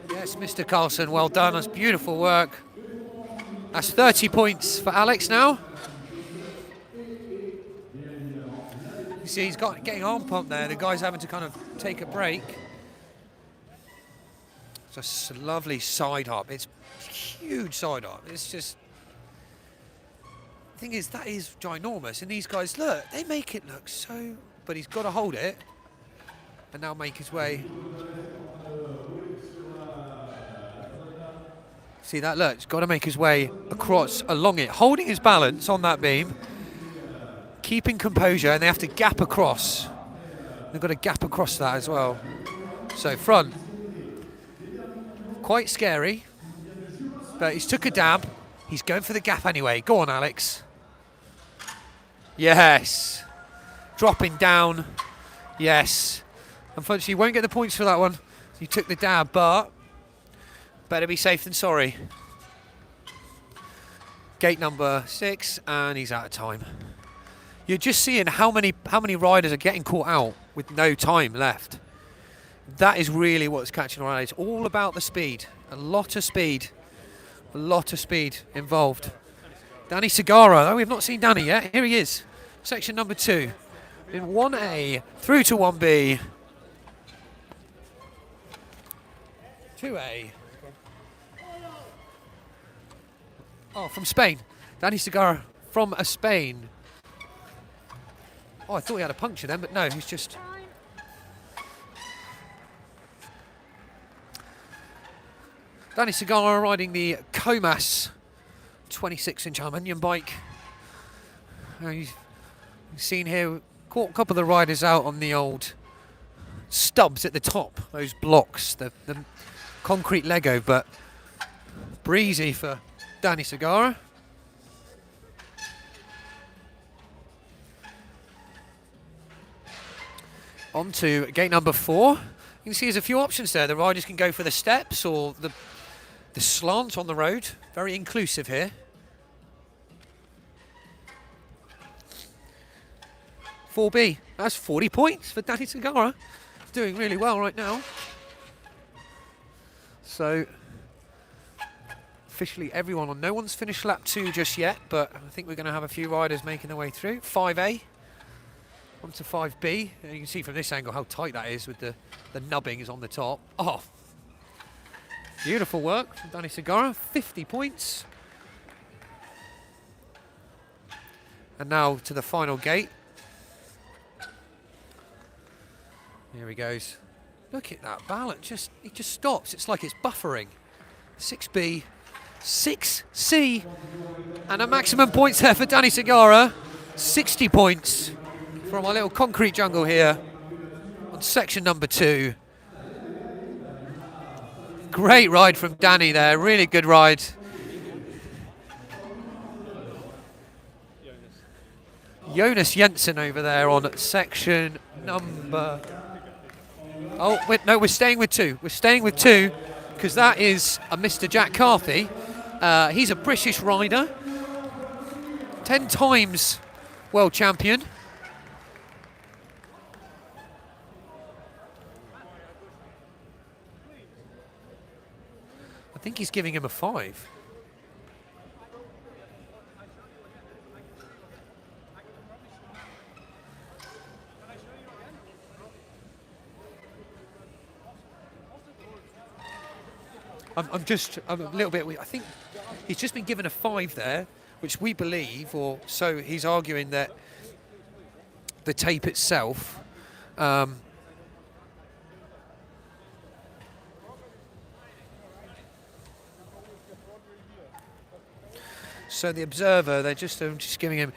Yes, Mr. Karlsson, well done. That's beautiful work. That's 30 points for Alex now. You see, he's getting arm pump there. The guy's having to kind of take a break. It's a lovely side hop. It's huge side hop. It's just... The thing is, that is ginormous. And these guys, look, they make it look so... But he's got to hold it. And now make his way. See that? Look, he's got to make his way across, along it, holding his balance on that beam, keeping composure, and they have to gap across. They've got to gap across that as well. So front, quite scary, but he's took a dab. He's going for the gap anyway. Go on, Alex. Yes. Dropping down. Yes. Unfortunately, you won't get the points for that one. You took the dab, but better be safe than sorry. Gate number 6, and he's out of time. You're just seeing how many riders are getting caught out with no time left. That is really what's catching our eye. It's all about the speed. A lot of speed. A lot of speed involved. Dani Cegarra. Oh, we've not seen Dani yet. Here he is. Section number 2. In 1A through to 1B. 2A. Oh, from Spain. Dani Cegarra from Spain. Oh, I thought he had a puncture then, but no, he's just... Dani Cegarra riding the Comas 26-inch aluminium bike. You've seen here, caught a couple of the riders out on the old stubs at the top, those blocks, the concrete Lego, but breezy for Dani Cegarra. On to gate number 4. You can see there's a few options there. The riders can go for the steps or the slant on the road. Very inclusive here. 4B. That's 40 points for Dani Cegarra. Doing really well right now. So, officially everyone on. No one's finished lap 2 just yet, but I think we're going to have a few riders making their way through. 5A. On to 5B. And you can see from this angle how tight that is with the nubbing is on the top. Oh, beautiful work from Dani Cegarra. 50 points. And now to the final gate. Here he goes. Look at that balance. It just stops. It's like it's buffering. 6B, 6C, and a maximum points there for Dani Cegarra. 60 points from our little concrete jungle here on section number 2. Great ride from Dani there. Really good ride. Jonas Jensen over there on section number... Oh, wait, no, we're staying with 2. We're staying with 2 because that is a Mr. Jack Carthy. He's a British rider. 10 times world champion. I think he's giving him a 5. I'm a little bit... I think he's just been given a 5 there, which we believe, or so he's arguing that the tape itself... so the observer, they're just giving him...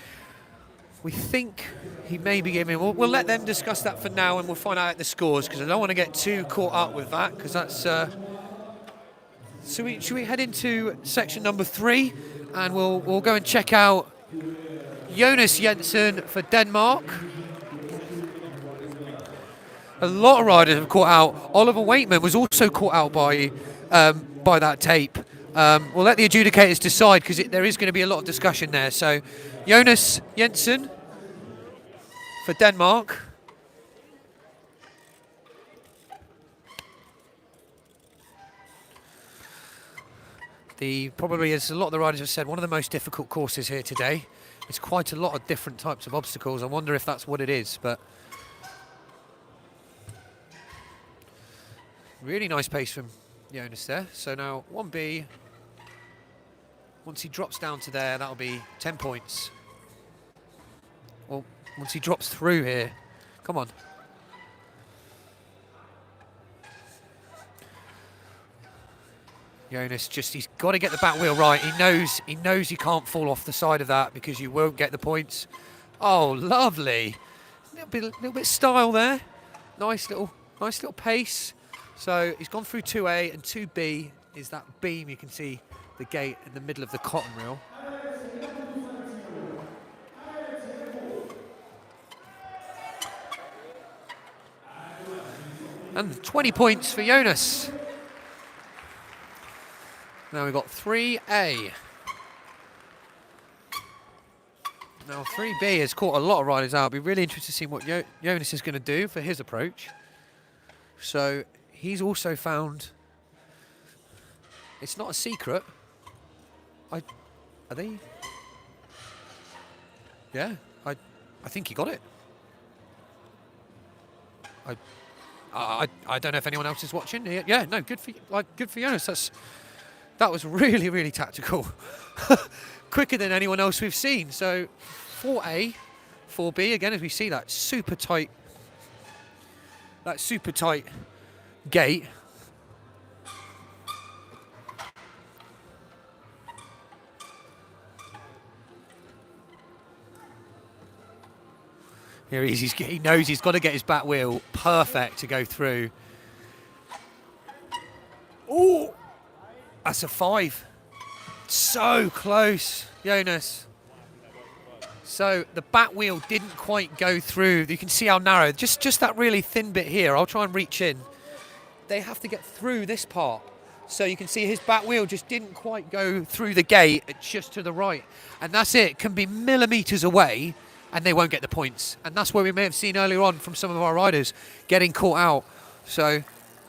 We think he may be giving him... We'll let them discuss that for now, and we'll find out the scores, because I don't want to get too caught up with that, because that's... So should we head into section number 3, and we'll go and check out Jonas Jensen for Denmark. A lot of riders have caught out. Oliver Weightman was also caught out by by that tape. We'll let the adjudicators decide, because there is going to be a lot of discussion there. So Jonas Jensen for Denmark. Probably, as a lot of the riders have said, one of the most difficult courses here today. It's quite a lot of different types of obstacles. I wonder if that's what it is, but really nice pace from Jonas there. So now 1B, once he drops down to there, that'll be 10 points. Well, once he drops through here, come on. Jonas he's got to get the back wheel right. He knows he can't fall off the side of that, because you won't get the points. Oh, lovely. Little bit style there. Nice little pace. So he's gone through 2A, and 2B is that beam. You can see the gate in the middle of the cotton reel. And 20 points for Jonas. Now we've got 3A. Now 3B has caught a lot of riders out. It'll be really interesting to see what Jonas is going to do for his approach. So he's also found, it's not a secret. Are they? Yeah, I think he got it. I don't know if anyone else is watching. Yeah, no, good for Jonas. That was really, really tactical. Quicker than anyone else we've seen. So 4A, 4B, again, as we see that super tight gate. Here he knows he's got to get his back wheel perfect to go through. Oh! That's a 5. So close, Jonas. So the back wheel didn't quite go through. You can see how narrow. Just that really thin bit here. I'll try and reach in. They have to get through this part. So you can see his back wheel just didn't quite go through the gate, just to the right. And that's it. Can be millimetres away, and they won't get the points. And that's where we may have seen earlier on from some of our riders getting caught out. So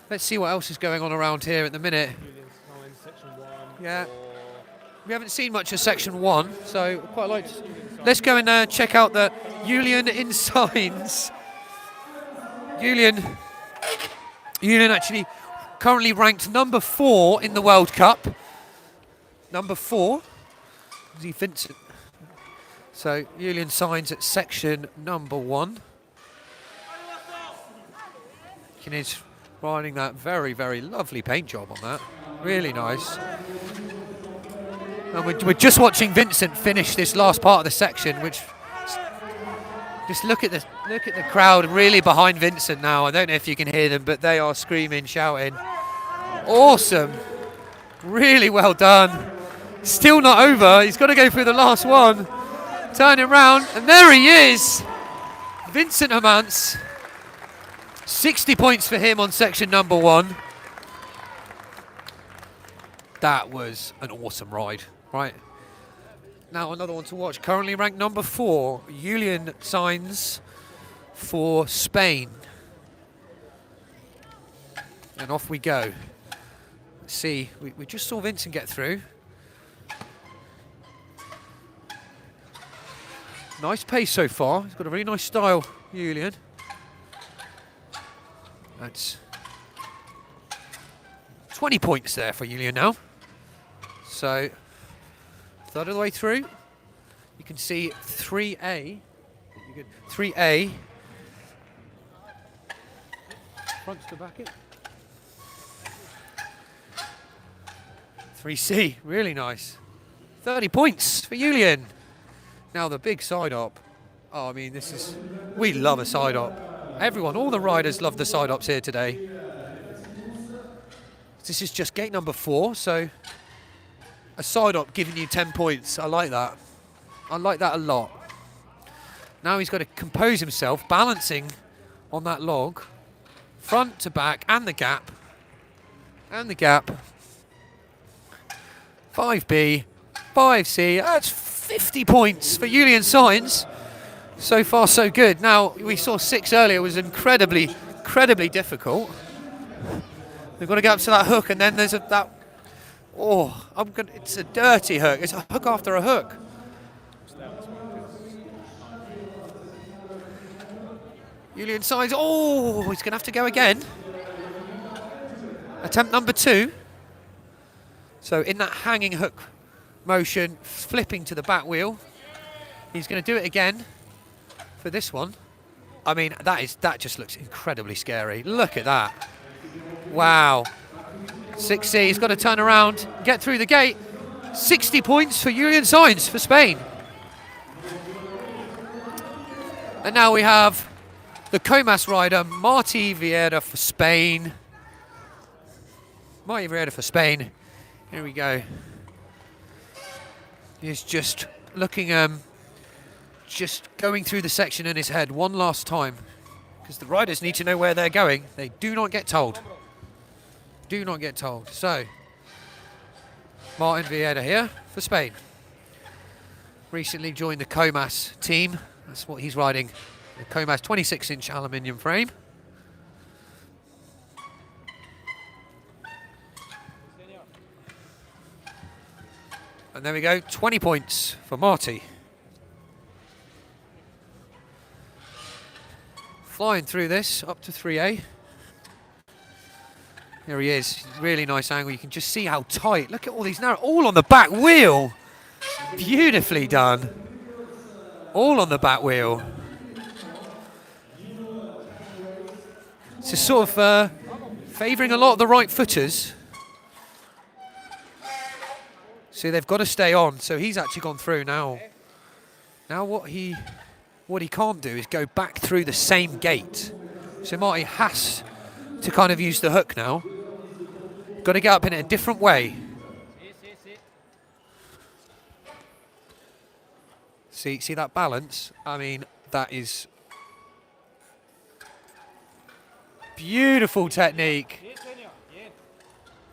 let's see what else is going on around here at the minute. Yeah, we haven't seen much of section 1, so quite like to, let's go and check out the Julen Saenz. Julen actually currently ranked number 4 in the World Cup. Number 4. Is he Vincent? So Julen Saenz at section number 1. He's riding that very, very lovely paint job on that. Really nice. And we're just watching Vincent finish this last part of the section, which just look at the crowd really behind Vincent now. I don't know if you can hear them, but they are screaming, shouting. Awesome. Really well done. Still not over. He's got to go through the last one. Turn it round, and there he is. Vincent Hermance. 60 points for him on section number 1. That was an awesome ride. Right. Now another one to watch. Currently ranked number 4, Julen Saenz for Spain. And off we go. Let's see, we just saw Vincent get through. Nice pace so far. He's got a really nice style, Julen. That's 20 points there for Julen now. So, third of the way through. You can see 3A. 3A. Front to back it. 3C, really nice. 30 points for Julen. Now the big side up. Oh, I mean, we love a side up. Everyone, all the riders love the side ups here today. This is just gate number 4, so a side up giving you 10 points. I like that. I like that a lot. Now he's got to compose himself, balancing on that log, front to back and the gap. And the gap. 5B, 5C. That's 50 points for Julen Saenz. So far, so good. Now, we saw 6 earlier. It was incredibly difficult. They've got to get up to that hook, and then there's it's a dirty hook. It's a hook after a hook. Julen Saenz, he's going to have to go again. Attempt number 2. So in that hanging hook motion, flipping to the back wheel. He's going to do it again for this one. I mean, that just looks incredibly scary. Look at that. Wow. 6C, he's got to turn around, get through the gate. 60 points for Julen Saenz for Spain. And now we have the Comas rider, Marti Vayreda for Spain. Marti Vayreda for Spain. Here we go. He's just looking, just going through the section in his head one last time, because the riders need to know where they're going. They do not get told. Do not get told. So, Marti Vayreda here for Spain. Recently joined the Comas team. That's what he's riding. The Comas 26-inch aluminium frame. And there we go, 20 points for Marti. Flying through this, up to 3A. Here he is, really nice angle. You can just see how tight. Look at all these narrow, all on the back wheel. Beautifully done. All on the back wheel. It's just sort of favouring a lot of the right footers. So they've got to stay on. So he's actually gone through now. Now what he can't do is go back through the same gate. So Marti has to kind of use the hook now. Got to get up in a different way. See that balance? I mean, that is beautiful technique.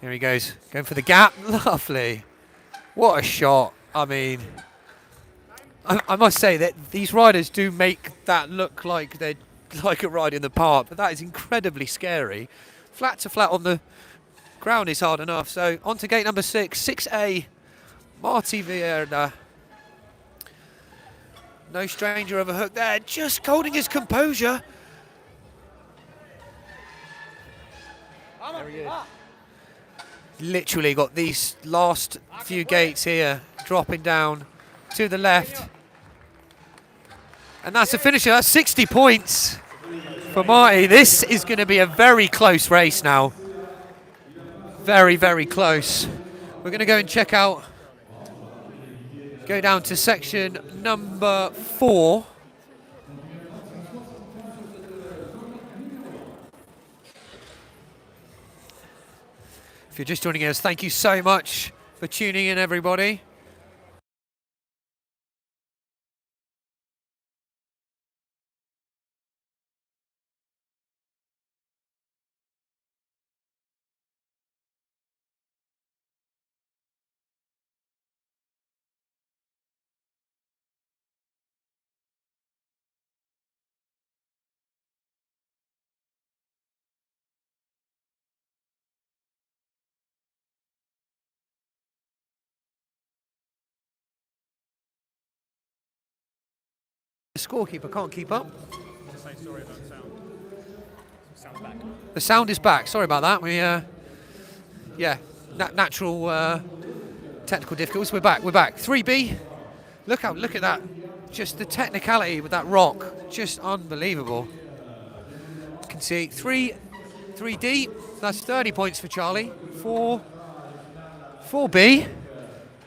Here he goes, going for the gap. Lovely. What a shot. I mean, I must say that these riders do make that look like they're like a ride in the park, but that is incredibly scary. Flat to flat on the ground is hard enough. So on to gate number 6, 6A, Marti Vayreda. No stranger of a hook there, just holding his composure. There he is. Literally got these last few gates here dropping down to the left. And that's the finisher. That's 60 points for Marti. This is going to be a very close race now. Very, very close. We're going to go and check out, go down to section number 4. If you're just joining us, thank you so much for tuning in, everybody. The scorekeeper can't keep up. Just say sorry about the sound. Sound's back. The sound is back. Sorry about that. We, natural technical difficulties. We're back. We're back. 3B. Look at that. Just the technicality with that rock. Just unbelievable. You can see 3D. That's 30 points for Charlie. 4B.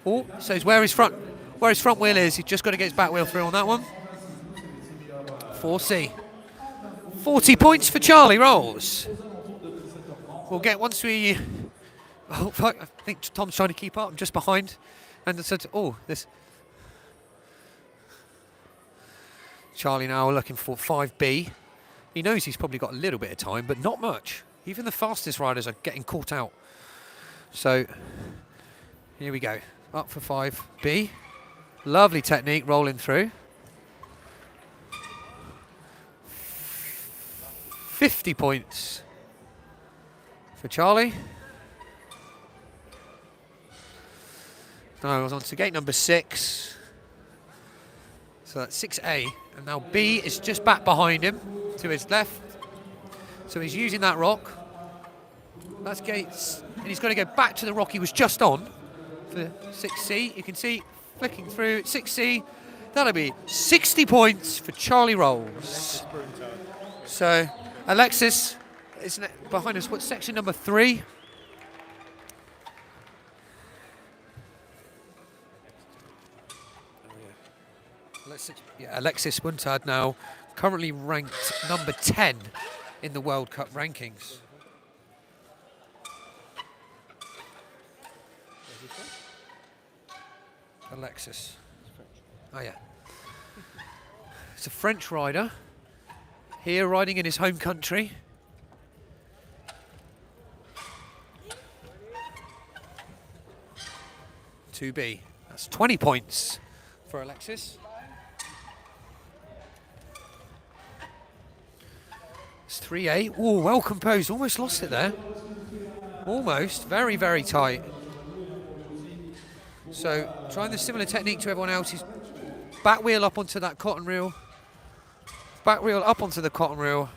Oh, says where his front wheel is. He's just got to get his back wheel through on that one. 4C. 40 points for Charlie rolls. We'll get once we. Oh, fuck, I think Tom's trying to keep up. I'm just behind. And it said, this. Charlie now looking for 5B. He knows he's probably got a little bit of time, but not much. Even the fastest riders are getting caught out So here we go. Up for 5B. Lovely technique rolling through. 50 points for Charlie. Now I was on to gate number 6. So that's 6A. And now B is just back behind him to his left. So he's using that rock. That's gates. And he's got to go back to the rock he was just on for 6C. You can see flicking through 6C. That'll be 60 points for Charlie Rolls. So Alexis is behind us. What's section number 3? Alexis Brunetaud now currently ranked number 10 in the World Cup rankings. Alexis. Oh yeah. It's a French rider here riding in his home country. (2B). That's 20 points for Alexis. It's 3A. Oh, well composed. Almost lost it there. Almost. Very, very tight. So, trying the similar technique to everyone else. He's back wheel up onto that cotton reel. Back wheel up onto the cotton reel.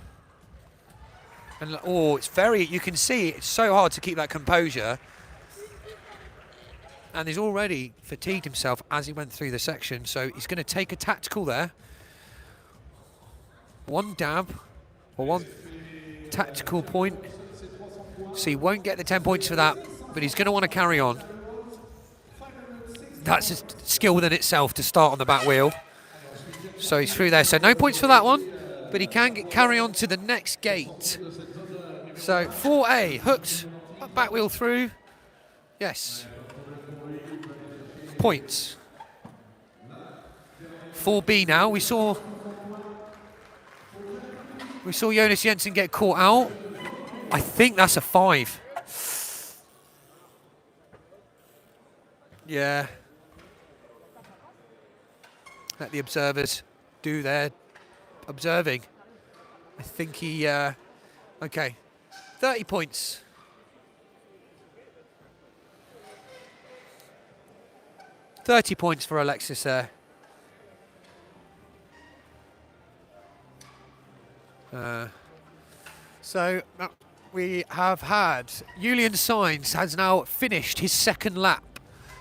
And oh, it's very, you can see it's so hard to keep that composure. And he's already fatigued himself as he went through the section. So he's going to take a tactical there. One dab, or one tactical point. So he won't get the 10 points for that, but he's going to want to carry on. That's a skill within itself to start on the back wheel. So he's through there. So no points for that one, but he can carry on to the next gate. So 4A, hooked, back wheel through. Yes. Points. 4B now. We saw Jonas Jensen get caught out. I think that's a 5. Yeah. Let the observers do their observing. I think he, okay. 30 points. $30 points for Alexis there. So we have had Julen Saenz has now finished his second lap.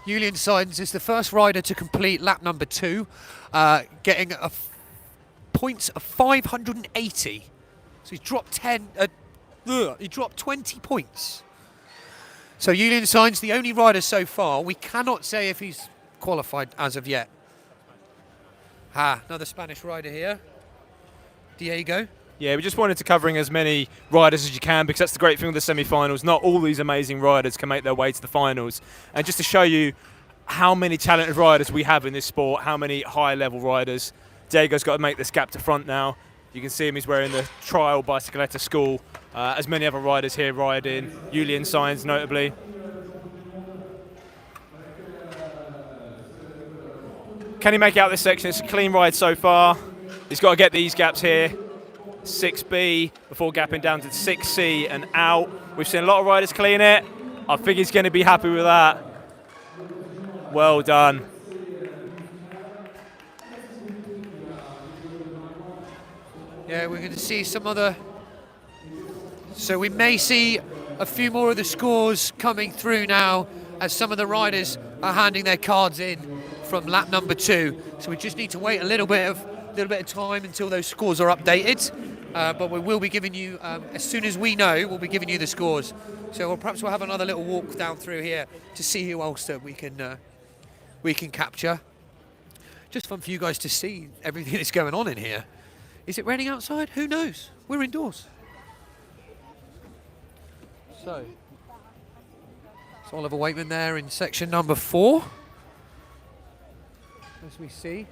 Julen Saenz is the first rider to complete lap number 2, getting a points of 580. So he's dropped he dropped 20 points. So Julen Saenz, the only rider so far. We cannot say if he's qualified as of yet. Another Spanish rider here. Diego. Yeah, we just wanted to covering as many riders as you can, because that's the great thing with the semi-finals. Not all these amazing riders can make their way to the finals. And just to show you how many talented riders we have in this sport, how many high-level riders. Diego's got to make this gap to front now. You can see him, he's wearing the trial Bicicleta school. As many other riders here riding, Julen Saenz notably. Can he make out this section? It's a clean ride so far. He's got to get these gaps here. 6B before gapping down to 6C and out. We've seen a lot of riders clean it. I think he's going to be happy with that. Well done. Yeah, we're going to see some other... So we may see a few more of the scores coming through now as some of the riders are handing their cards in from lap number 2. So we just need to wait a little bit of time until those scores are updated. But we will be giving you, as soon as we know, we'll be giving you the scores. So perhaps we'll have another little walk down through here to see who else that we can capture. Just fun for you guys to see everything that's going on in here. Is it raining outside? Who knows? We're indoors. So, it's Oliver Weightman there in section number 4. As we see.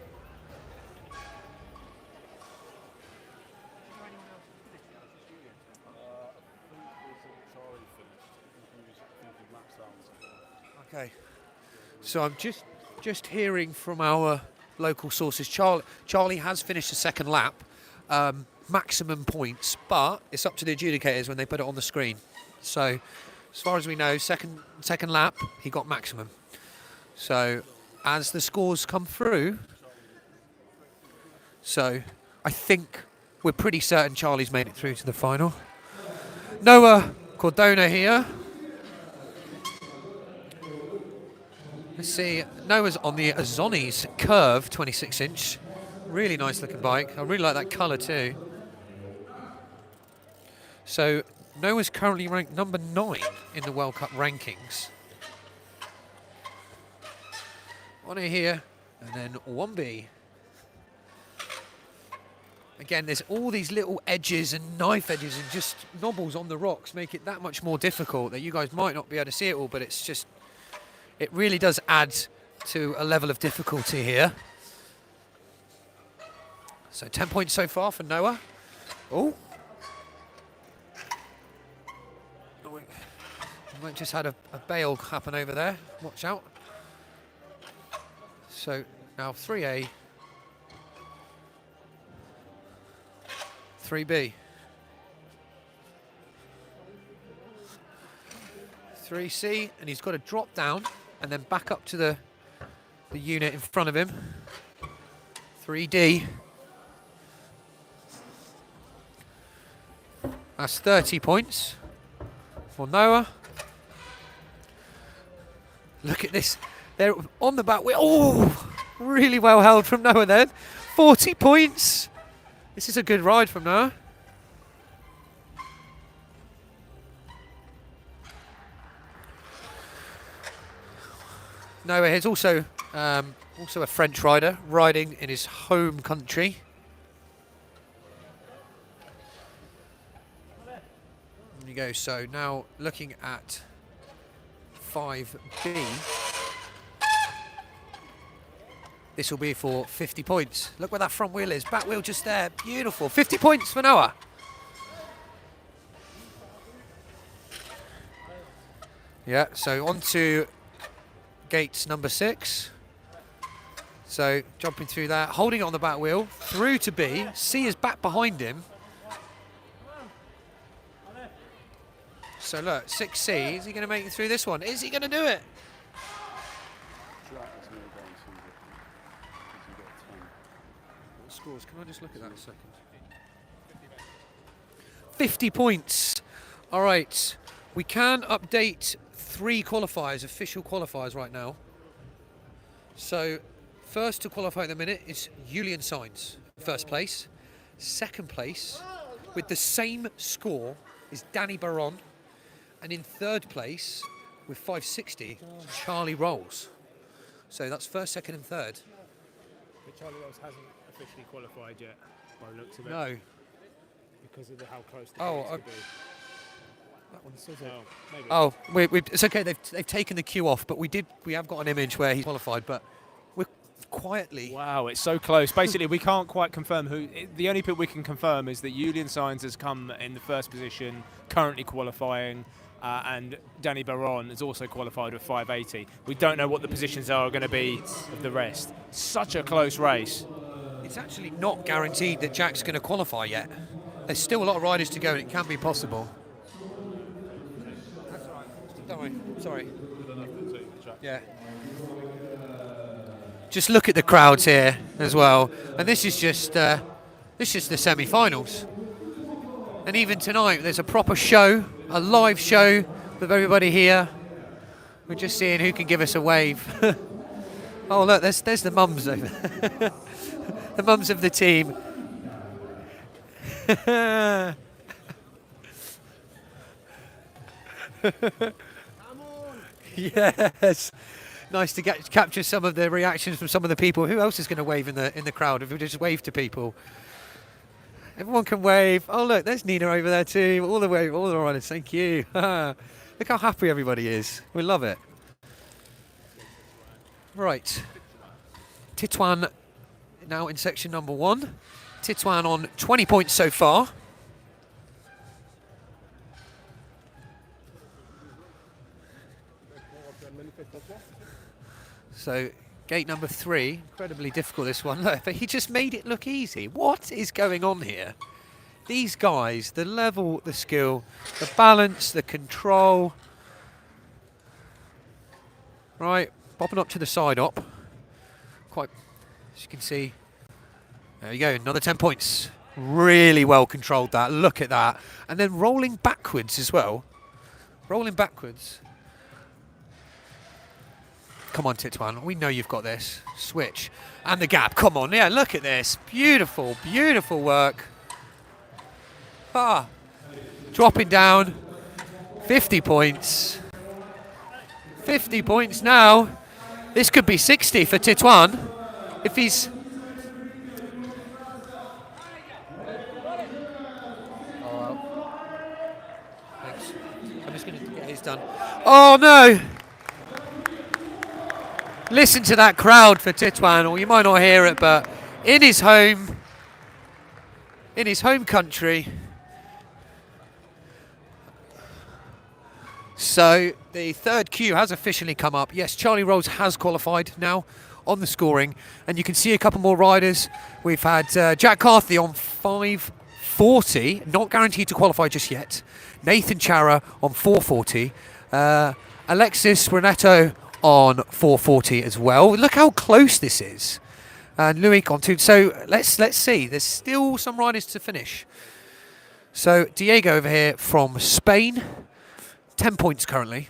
So I'm just hearing from our local sources. Charlie has finished the second lap, maximum points, but it's up to the adjudicators when they put it on the screen. So as far as we know, second lap, he got maximum. So as the scores come through, so I think we're pretty certain Charlie's made it through to the final. Noah Cardona here. Let's see, Noah's on the Azoni's Curve 26-inch. Really nice looking bike. I really like that colour too. So Noah's currently ranked number 9 in the World Cup rankings. On it here, and then 1B. Again, there's all these little edges and knife edges and just knobbles on the rocks make it that much more difficult that you guys might not be able to see it all, but it's just, it really does add to a level of difficulty here. So 10 points so far for Noah. Oh. We just had a bail happen over there. Watch out. So now 3A. 3B. 3C, and he's got to drop down and then back up to the unit in front of him. 3D. That's 30 points for Noah. Look at this. They're on the back wheel. Oh, really well held from Noah then. 40 points. This is a good ride from Noah. Noah is also a French rider, riding in his home country. There you go. So now looking at 5B. This will be for 50 points. Look where that front wheel is. Back wheel just there. Beautiful. 50 points for Noah. Yeah, so on to gates number 6. So jumping through that, holding it on the back wheel, through to B. C is back behind him. So look, 6C, is he going to make it through this one? Is he going to do it? Scores. Can I just look at that a second? 50 points. All right. We can update 3 qualifiers, official qualifiers right now. So first to qualify at the minute is Julen Saenz, first place. Second place, with the same score, is Dani Baron. And in third place, with 560, Charlie Rolls. So that's first, second and third. But Charlie Rolls hasn't officially qualified yet, by the looks of it. No. Because of how close the points could be. That one says it. Oh, maybe. It's okay. They've taken the queue off, but we have got an image where he's qualified, but we're quietly. Wow, it's so close. Basically, we can't quite confirm who. The only people we can confirm is that Julen Saenz has come in the first position, currently qualifying, and Dani Baron has also qualified with 580. We don't know what the positions are going to be of the rest. Such a close race. It's actually not guaranteed that Jack's going to qualify yet. There's still a lot of riders to go, and it can be possible. Don't worry. Sorry. Yeah. Just look at the crowds here as well, and this is just the semi-finals. And even tonight, there's a proper show, a live show with everybody here. We're just seeing who can give us a wave. Oh look, there's the mums over there. The mums of the team. Yes. Nice to capture some of the reactions from some of the people. Who else is going to wave in the crowd? If we just wave to people, everyone can wave. Oh look, there's Nina over there too. All the riders. Thank you. Look how happy everybody is. We love it. Right. Titouan now in section number 1. Titouan on 20 points so far. So gate number 3, incredibly difficult this one. Look, but he just made it look easy. What is going on here? These guys, the level, the skill, the balance, the control. Right, bobbing up to the side up. Quite, as you can see. There you go, another 10 points. Really well controlled that, look at that. And then rolling backwards as well. Rolling backwards. Come on, Titouan, we know you've got this. Switch. And the gap, come on, yeah, look at this. Beautiful, beautiful work. Ah, dropping down. 50 points. 50 points now. This could be 60 for Titouan if he's... Oh, well. Thanks. I'm just going to get his done. Oh, no! Listen to that crowd for Titouan, or you might not hear it, but in his home country. So the third queue has officially come up. Yes, Charlie Rolls has qualified now on the scoring, and you can see a couple more riders. We've had Jack Carthy on 540, not guaranteed to qualify just yet. Nathan Charra on 440. Alexis Brunetaud on 440 as well. Look how close this is. And Loïc on 2. So let's see. There's still some riders to finish. So Diego over here from Spain. 10 points currently.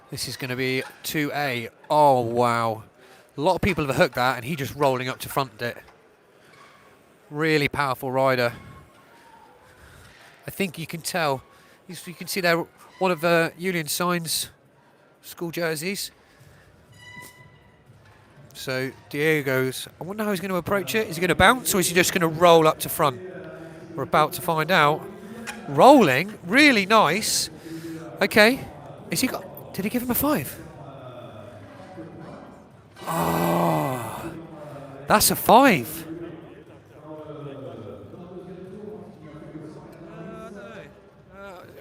This is going to be 2A. Oh, wow. A lot of people have hooked that, and he just rolling up to front it. Really powerful rider. I think you can tell. You can see there one of Julen Saenz school jerseys. So Diego's, I wonder how he's going to approach it. Is he going to bounce, or is he just going to roll up to front? We're about to find out. Rolling, really nice. Okay, did he give him a 5? Oh, that's a 5.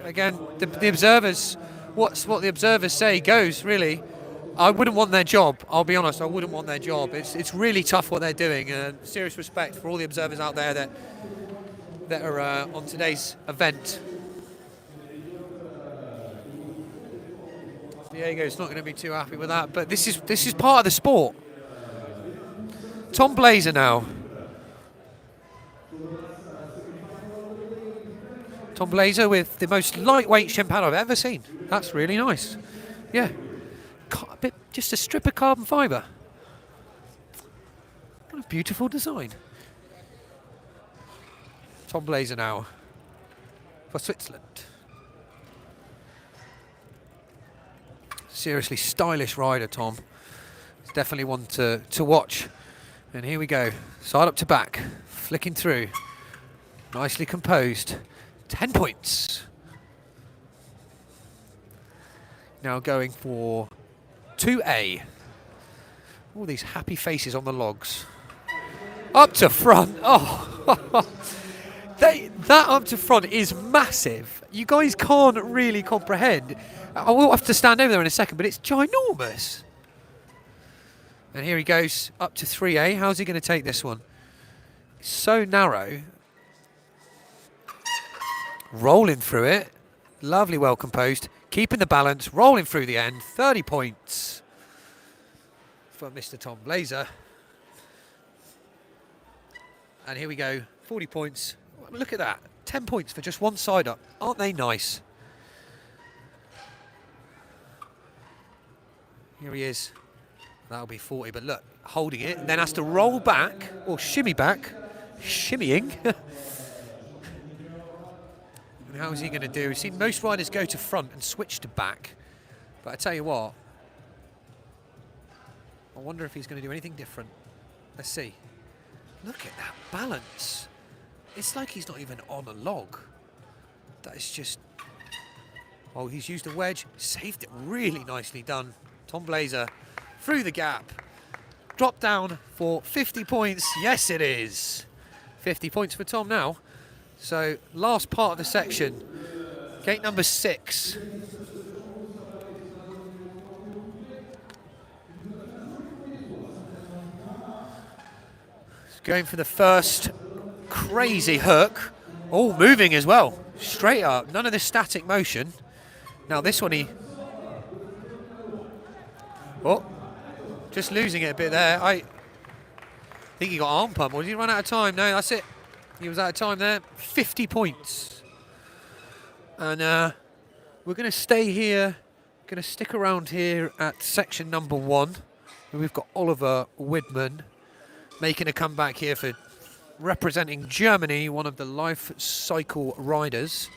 Again, the observers, what the observers say goes, really. I wouldn't want their job, I'll be honest, I wouldn't want their job. It's really tough what they're doing, and serious respect for all the observers out there that are on today's event. Diego's not going to be too happy with that, but this is part of the sport. Tom Blaser now. Tom Blaser with the most lightweight shin pad I've ever seen. That's really nice. Yeah. Just a strip of carbon fibre. What a beautiful design. Tom Blaser now for Switzerland. Seriously stylish rider, Tom. It's definitely one to watch. And here we go. Side up to back. Flicking through. Nicely composed. 10 points. Now going for 2A. All these happy faces on the logs. Up to front. Oh, that up to front is massive. You guys can't really comprehend. I will have to stand over there in a second, but it's ginormous. And here he goes up to 3A. How's he going to take this one? It's so narrow. Rolling through it. Lovely, well composed. Keeping the balance, rolling through the end. 30 points for Mr. Tom Blaser. And here we go, 40 points. Look at that, 10 points for just one side up. Aren't they nice? Here he is. That'll be 40, but look, holding it, and then has to roll back, or shimmy back, shimmying. And how is he going to do? We've seen most riders go to front and switch to back. But I tell you what, I wonder if he's going to do anything different. Let's see. Look at that balance. It's like he's not even on a log. That is just... Oh, he's used a wedge. Saved it. Really nicely done. Tom Blaser through the gap. Drop down for 50 points. Yes, it is. 50 points for Tom now. So last part of the section, gate number 6. Going for the first crazy hook. Oh, moving as well. Straight up, none of this static motion. Now this one oh, just losing it a bit there. I think he got arm pump, or did he run out of time? No, that's it. He was out of time there. 50 points. And we're going to stay here, going to stick around here at section number 1. And we've got Oliver Widmann making a comeback here for representing Germany, one of the life cycle riders.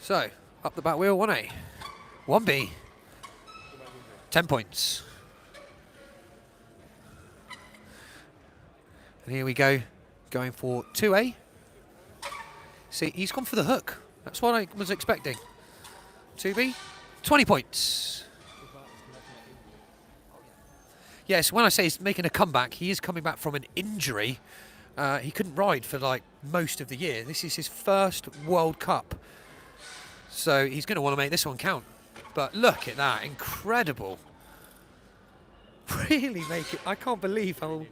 So, up the back wheel, 1A. 1B. 10 points. And here we go, going for 2A. See, he's gone for the hook. That's what I was expecting. 2B, 20 points. Yes, when I say he's making a comeback, he is coming back from an injury. He couldn't ride for like most of the year. This is his first World Cup. So he's going to want to make this one count. But look at that, incredible. Really make it, I can't believe how...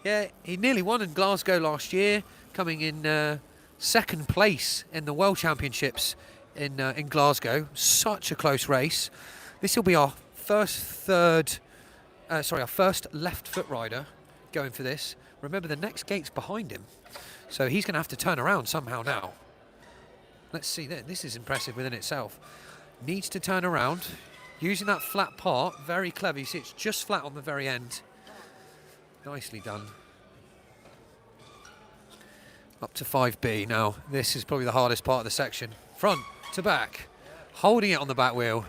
Yeah, he nearly won in Glasgow last year, coming in second place in the World Championships in Glasgow. Such a close race. This will be our first our first left foot rider going for this. Remember, the next gate's behind him, so he's going to have to turn around somehow now. Let's see, this is impressive within itself. Needs to turn around, using that flat part, very clever. You see it's just flat on the very end. Nicely done. Up to 5B now. This is probably the hardest part of the section. Front to back. Holding it on the back wheel.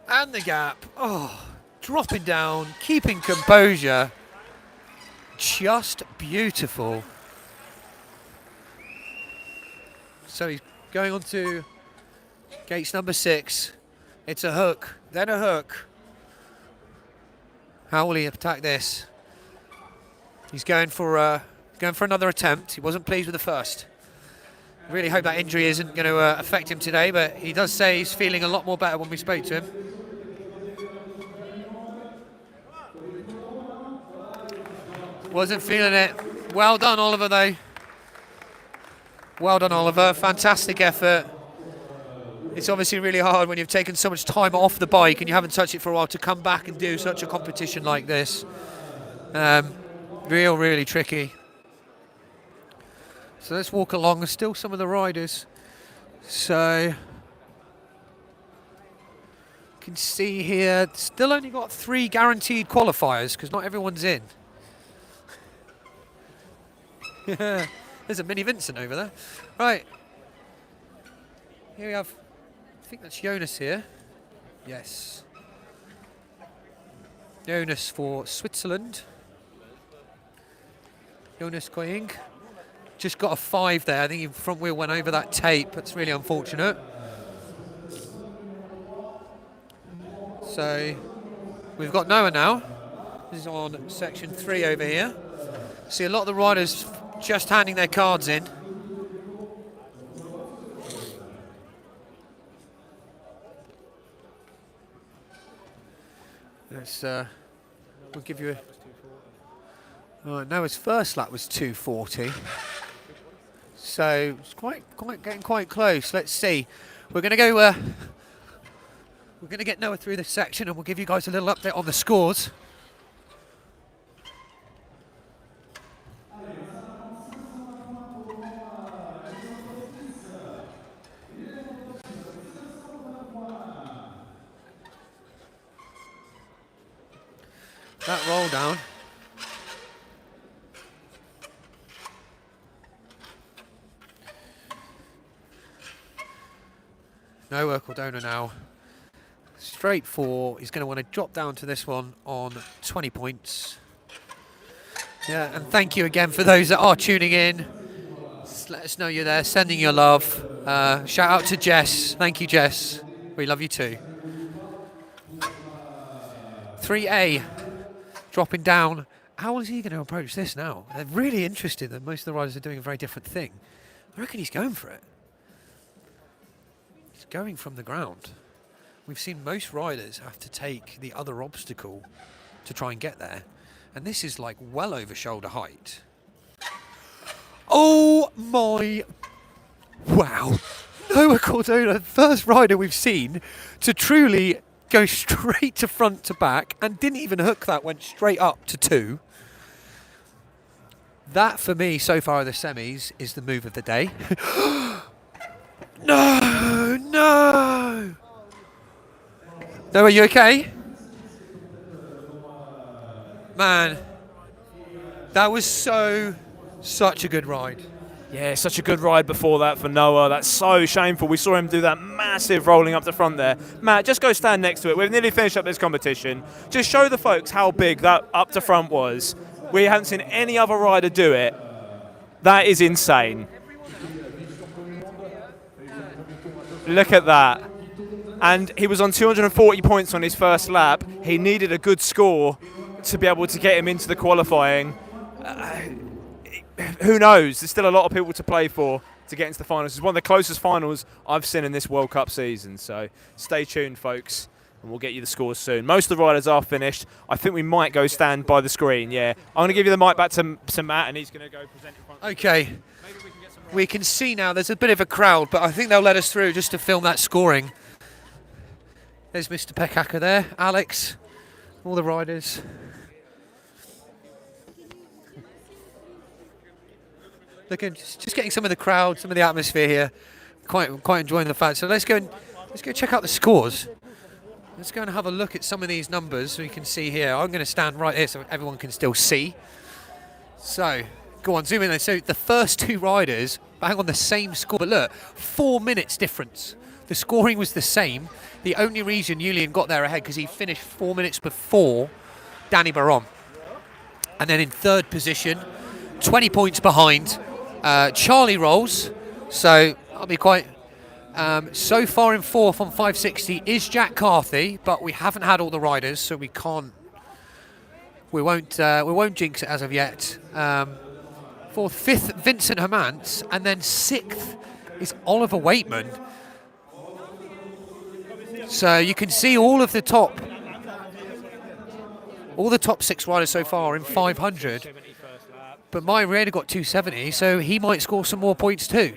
And the gap. Oh, dropping down, keeping composure. Just beautiful. So he's going on to gates number 6. It's a hook, then a hook. How will he attack this? He's going for another attempt. He wasn't pleased with the first. Really hope that injury isn't going to affect him today, but he does say he's feeling a lot more better when we spoke to him. Wasn't feeling it. Well done, Oliver, though. Well done, Oliver. Fantastic effort. It's obviously really hard when you've taken so much time off the bike and you haven't touched it for a while to come back and do such a competition like this. Really tricky. So let's walk along. There's still some of the riders. So you can see here, still only got 3 guaranteed qualifiers because not everyone's in. There's a mini Vincent over there. Right. Here we have, I think that's Jonas here. Yes. Jonas for Switzerland. Jonas König. Just got a 5 there. I think his front wheel went over that tape. That's really unfortunate. So we've got Noah now. This is on section 3 over here. See a lot of the riders just handing their cards in. Let's we'll give you a... Noah's first lap was 2:40. So it's getting quite close. Let's see. We're going to go. We're going to get Noah through this section, and we'll give you guys a little update on the scores. That roll down. Noah Cardona now. Straight 4. He's going to want to drop down to this one on 20 points. Yeah, and thank you again for those that are tuning in. Just let us know you're there, sending your love. Shout out to Jess. Thank you, Jess. We love you too. 3A. Dropping down How is he going to approach this now? They're really interested that most of the riders are doing a very different thing. I reckon he's going for it. He's going from the ground. We've seen most riders have to take the other obstacle to try and get there. And this is like well over shoulder height. Oh my... Wow. Noah Cardona, first rider we've seen to truly go straight to front to back and didn't even hook that, went straight up to 2. That, for me, so far in the semis, is the move of the day. No! No! Noah, are you okay? Man, that was such a good ride. Yeah, such a good ride before that for Noah. That's so shameful. We saw him do that massive rolling up the front there. Matt, just go stand next to it. We've nearly finished up this competition. Just show the folks how big that up to front was. We haven't seen any other rider do it. That is insane. Look at that. And he was on 240 points on his first lap. He needed a good score to be able to get him into the qualifying. Who knows? There's still a lot of people to play for to get into the finals. It's one of the closest finals I've seen in this World Cup season. So stay tuned, folks, and we'll get you the scores soon. Most of the riders are finished. I think we might go stand by the screen, yeah. I'm going to give you the mic back to Matt, and he's going to go present in front of Okay. We can see now there's a bit of a crowd, but I think they'll let us through just to film that scoring. There's Mr. Pechhacker there, Alex, all the riders. Looking, just getting some of the crowd, some of the atmosphere here. Quite enjoying the fact. So let's go check out the scores. Let's go and have a look at some of these numbers so you can see here. I'm going to stand right here so everyone can still see. So, go on, zoom in there. So the first 2 riders bang on the same score, but look, 4 minutes difference. The scoring was the same. The only reason Julen got there ahead because he finished 4 minutes before Dani Baron. And then in 3rd position, 20 points behind, Charlie rolls. So I'll be quite... so far in 4th on 560 is Jack Carthy, but we haven't had all the riders, so we won't jinx it as of yet. 4th, 5th, Vincent Hermance, and then 6th is Oliver Weightman. So you can see all the top 6 riders so far in 500. But Marti Vayreda got 270, so he might score some more points too.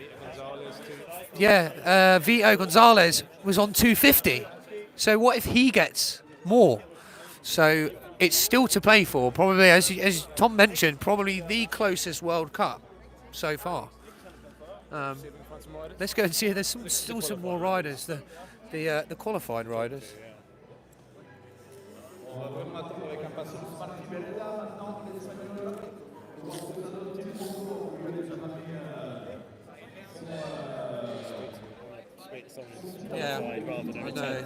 Yeah, Vito Gonzalez was on 250. So what if he gets more? So it's still to play for. Probably, as Tom mentioned, probably the closest World Cup so far. Let's go and see. There's still some more riders. The qualified riders. Yeah, I know.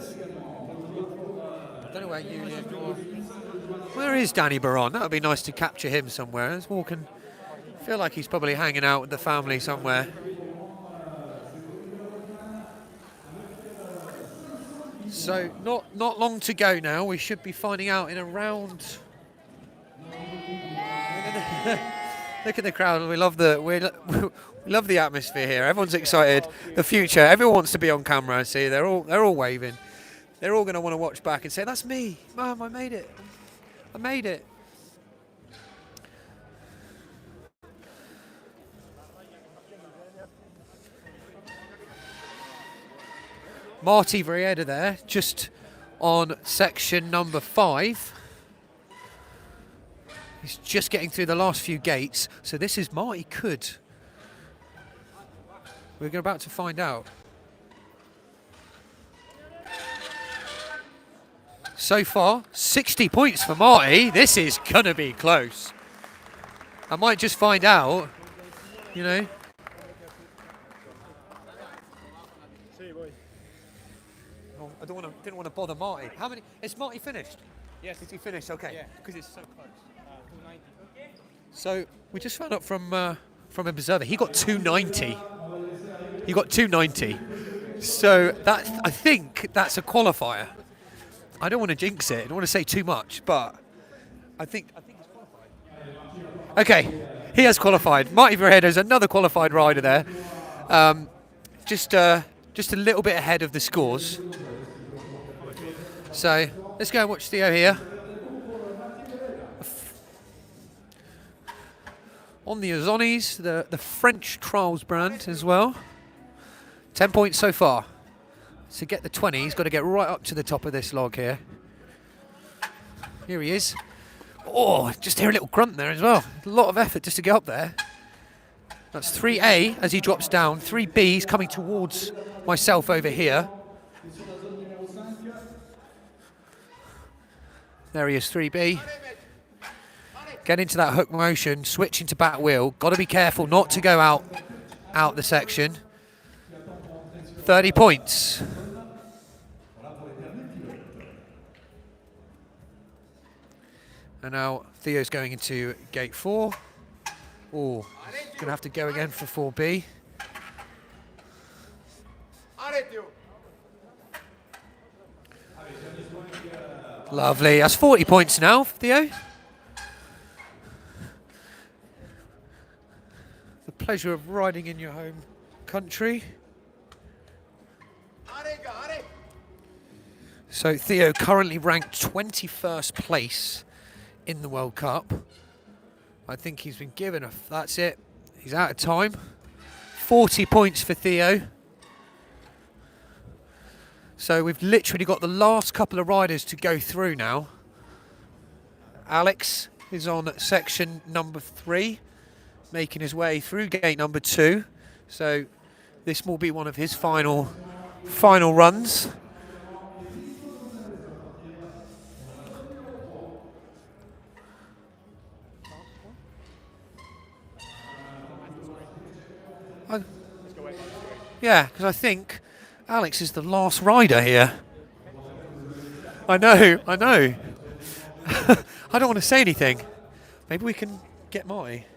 I don't know where Julen or... Where is Dani Baron? That would be nice to capture him somewhere. Let's walk and feel like he's probably hanging out with the family somewhere. So not long to go now. We should be finding out in around... Look at the crowd. We love the atmosphere here. Everyone's excited. The future. Everyone wants to be on camera. See, they're all waving. They're all going to want to watch back and say, "That's me, Mum. I made it. I made it." Marti Vayreda there, just on section number 5. He's just getting through the last few gates. So this is Marti could. We're about to find out. So far, 60 points for Marti. This is going to be close. I might just find out, you know. Oh, I didn't want to bother Marti. How many? Is Marti finished? Yes. Is he finished? Okay. Because it's so close. 290. So we just found out from Observer, he got 290. He got 290. So I think that's a qualifier. I don't want to jinx it. I don't want to say too much, but I think he's qualified. Okay, he has qualified. Marti Vayreda is another qualified rider there. Just a little bit ahead of the scores. So let's go and watch Theo here. On the Azonis, the French Trials brand as well. 10 points so far. To get the 20, he's got to get right up to the top of this log here. Here he is. Oh, just hear a little grunt there as well. A lot of effort just to get up there. That's 3A as he drops down. 3B, he's coming towards myself over here. There he is, 3B. Get into that hook motion, switch into back wheel. Got to be careful not to go out the section. 30 points. And now Theo's going into gate 4. Oh, going to have to go again for 4B. Lovely. That's 40 points now, Theo. The pleasure of riding in your home country. So Theo currently ranked 21st place in the World Cup. I think he's been given that's it. He's out of time. 40 points for Theo. So we've literally got the last couple of riders to go through now. Alex is on section number 3, making his way through gate number 2. So this will be one of his final runs. Yeah, because I think Alex is the last rider here. I know. I don't want to say anything. Maybe we can get Marty.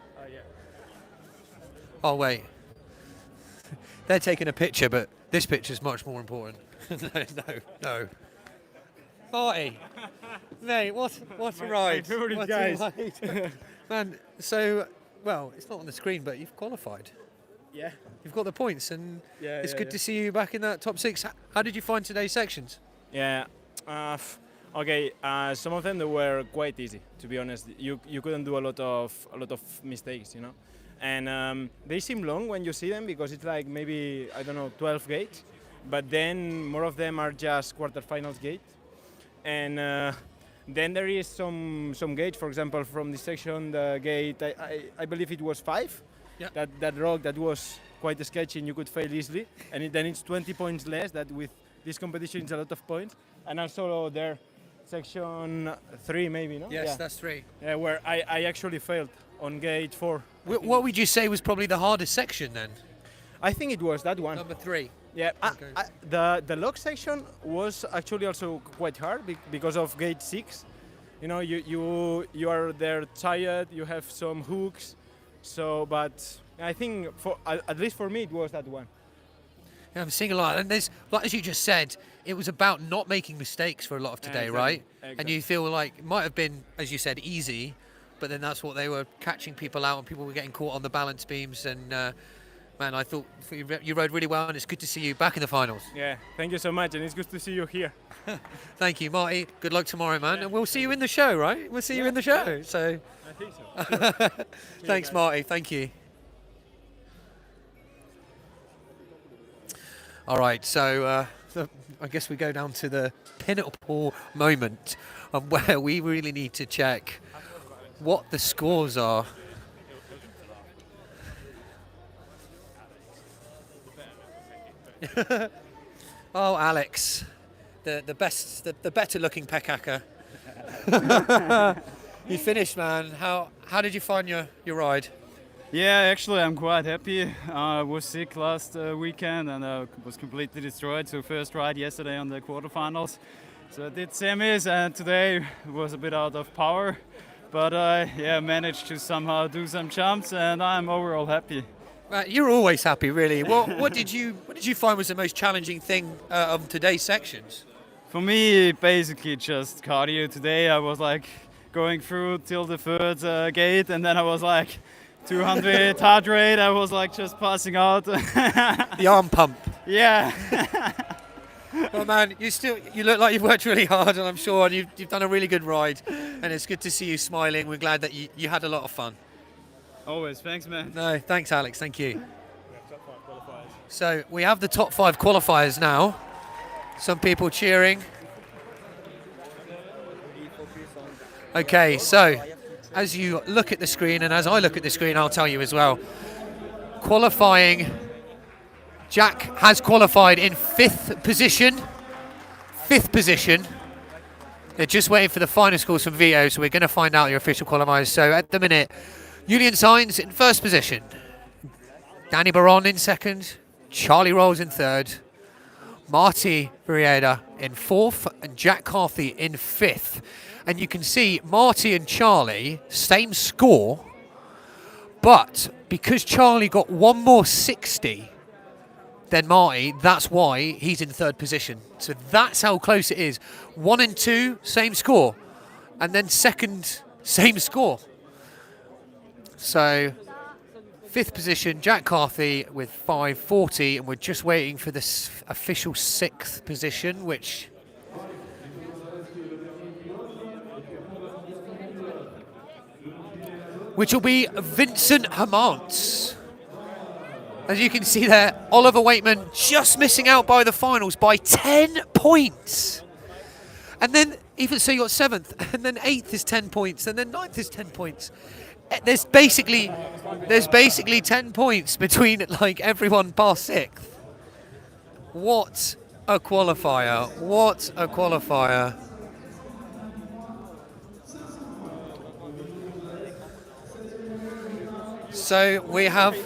Oh, wait. They're taking a picture, but this picture's much more important. No. Marty. Mate, what a ride. Favorite guys. Man, so, well, it's not on the screen, but you've qualified. Yeah. You've got the points, and it's good to see you back in that top 6. How did you find today's sections? Yeah. Okay. Some of them they were quite easy, to be honest. You couldn't do a lot of mistakes, you know. And they seem long when you see them because it's like maybe 12 gates, but then more of them are just quarterfinals gate, and then there is some gate. For example, from this section, the gate I believe it was 5. Yeah. That rock that was quite sketchy and you could fail easily, and then it's 20 points less. That with this competition it's a lot of points. And also there, section 3 maybe, no? Yes, that's 3. Yeah, where I actually failed on gate 4. What would you say was probably the hardest section then? I think it was that one. Number 3. Yeah, okay. The log section was actually also quite hard because of gate 6. You know, you are there tired, you have some hooks. So, but I think at least for me it was that one. Yeah, I'm seeing a lot, and there's, like as you just said, it was about not making mistakes for a lot of today, right? Exactly. And you feel like it might have been, as you said, easy, but then that's what they were catching people out, and people were getting caught on the balance beams. And man, I thought you rode really well, and it's good to see you back in the finals. Yeah, thank you so much, and it's good to see you here. Thank you, Marty. Good luck tomorrow, man, and we'll see you in the show, right? We'll see you in the show. So. I think so. Thanks, Marty. Thank you. All right, so I guess we go down to the pinnacle moment of where we really need to check what the scores are. Oh, Alex, the better looking Pechhacker. You finished, man. How did you find your ride? Yeah, actually I'm quite happy. I was sick last weekend and was completely destroyed. So first ride yesterday on the quarterfinals. So I did semis and today was a bit out of power. But I managed to somehow do some jumps and I'm overall happy. You're always happy, really. What did you find was the most challenging thing of today's sections? For me, basically just cardio. Today I was like going through till the third gate, and then I was like 200 heart rate. I was like just passing out. The arm pump. Yeah. Well, man, you look like you've worked really hard, and I'm sure you've done a really good ride, and it's good to see you smiling. We're glad that you had a lot of fun. Always. Thanks, man. No, thanks, Alex. Thank you. So we have the top 5 qualifiers now. Some people cheering. Okay, so as you look at the screen, and as I look at the screen, I'll tell you as well. Qualifying, Jack has qualified in 5th position. 5th position. They're just waiting for the final scores from Vito, so we're going to find out your official qualifiers. So at the minute, Julen Saenz in 1st position. Dani Baron in 2nd. Charlie Rolls in 3rd. Marti Vayreda in 4th. And Jack Carthy in 5th. And you can see Marti and Charlie, same score. But because Charlie got one more 60 than Marti, that's why he's in 3rd position. So that's how close it is. 1 and 2, same score. And then 2nd, same score. So 5th position, Jack Carthy with 540, and we're just waiting for this official 6th position, which will be Vincent Hermance. As you can see there, Oliver Weightman just missing out by the finals by 10 points. And then, even so, you got 7th, and then 8th is 10 points, and then 9th is 10 points. There's basically 10 points between like everyone past 6th. What a qualifier! What a qualifier! So we have,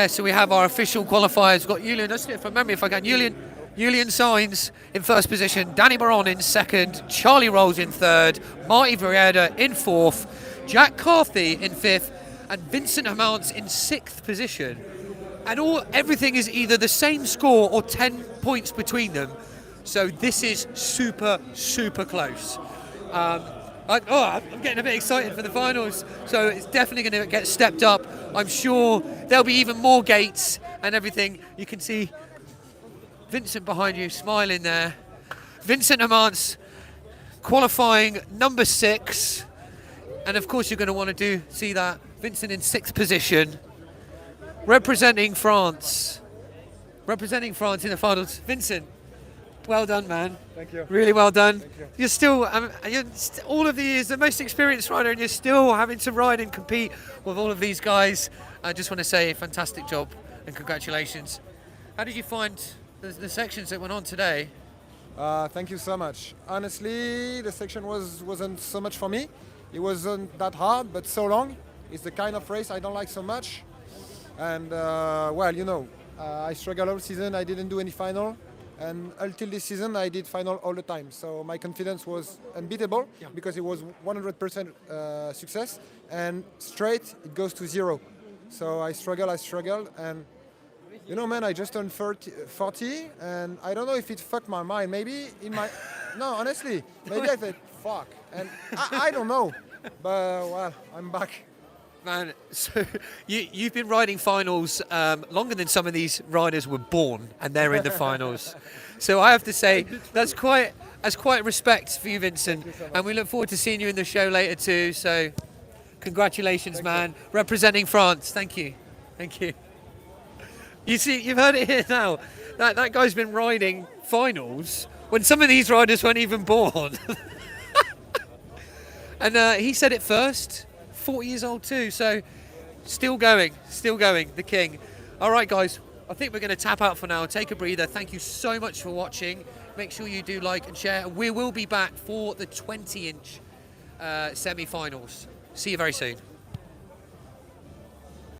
so we have our official qualifiers. We've got Julen, let's do it from memory if I can. Julen Saenz in 1st position, Dani Baron in 2nd, Charlie Rolls in 3rd, Marti Vayreda in 4th, Jack Carthy in 5th, and Vincent Hermance in 6th position. And everything is either the same score or 10 points between them. So this is super, super close. I'm getting a bit excited for the finals. So it's definitely going to get stepped up. I'm sure there'll be even more gates and everything. You can see Vincent behind you smiling there. Vincent Hermance qualifying number 6. And of course you're going to want to see that. Vincent in 6th position. Representing France in the finals. Vincent, well done, man. Thank you. Really well done. Thank you. You're still, all of the years, the most experienced rider, and you're still having to ride and compete with all of these guys. I just want to say fantastic job and congratulations. How did you find the sections that went on today? Thank you so much. Honestly, the section wasn't so much for me. It wasn't that hard, but so long. It's the kind of race I don't like so much. And I struggled all season. I didn't do any final. And until this season, I did final all the time. So my confidence was unbeatable because it was 100% success. And straight, it goes to 0. So I struggled. And, man, I just turned 40. And I don't know if it fucked my mind. Maybe no, honestly, maybe I thought, fuck. And I don't know. But, well, I'm back. Man, so you've been riding finals longer than some of these riders were born, and they're in the finals. So I have to say that's quite respect for you, Vincent, and we look forward to seeing you in the show later too. So congratulations, man, representing France. Thank you. You see, you've heard it here now. That guy's been riding finals when some of these riders weren't even born, and he said it first. 40 years old too, so still going, the king. All right, guys, I think we're going to tap out for now. Take a breather. Thank you so much for watching. Make sure you do like and share. We will be back for the 20-inch semi-finals. See you very soon.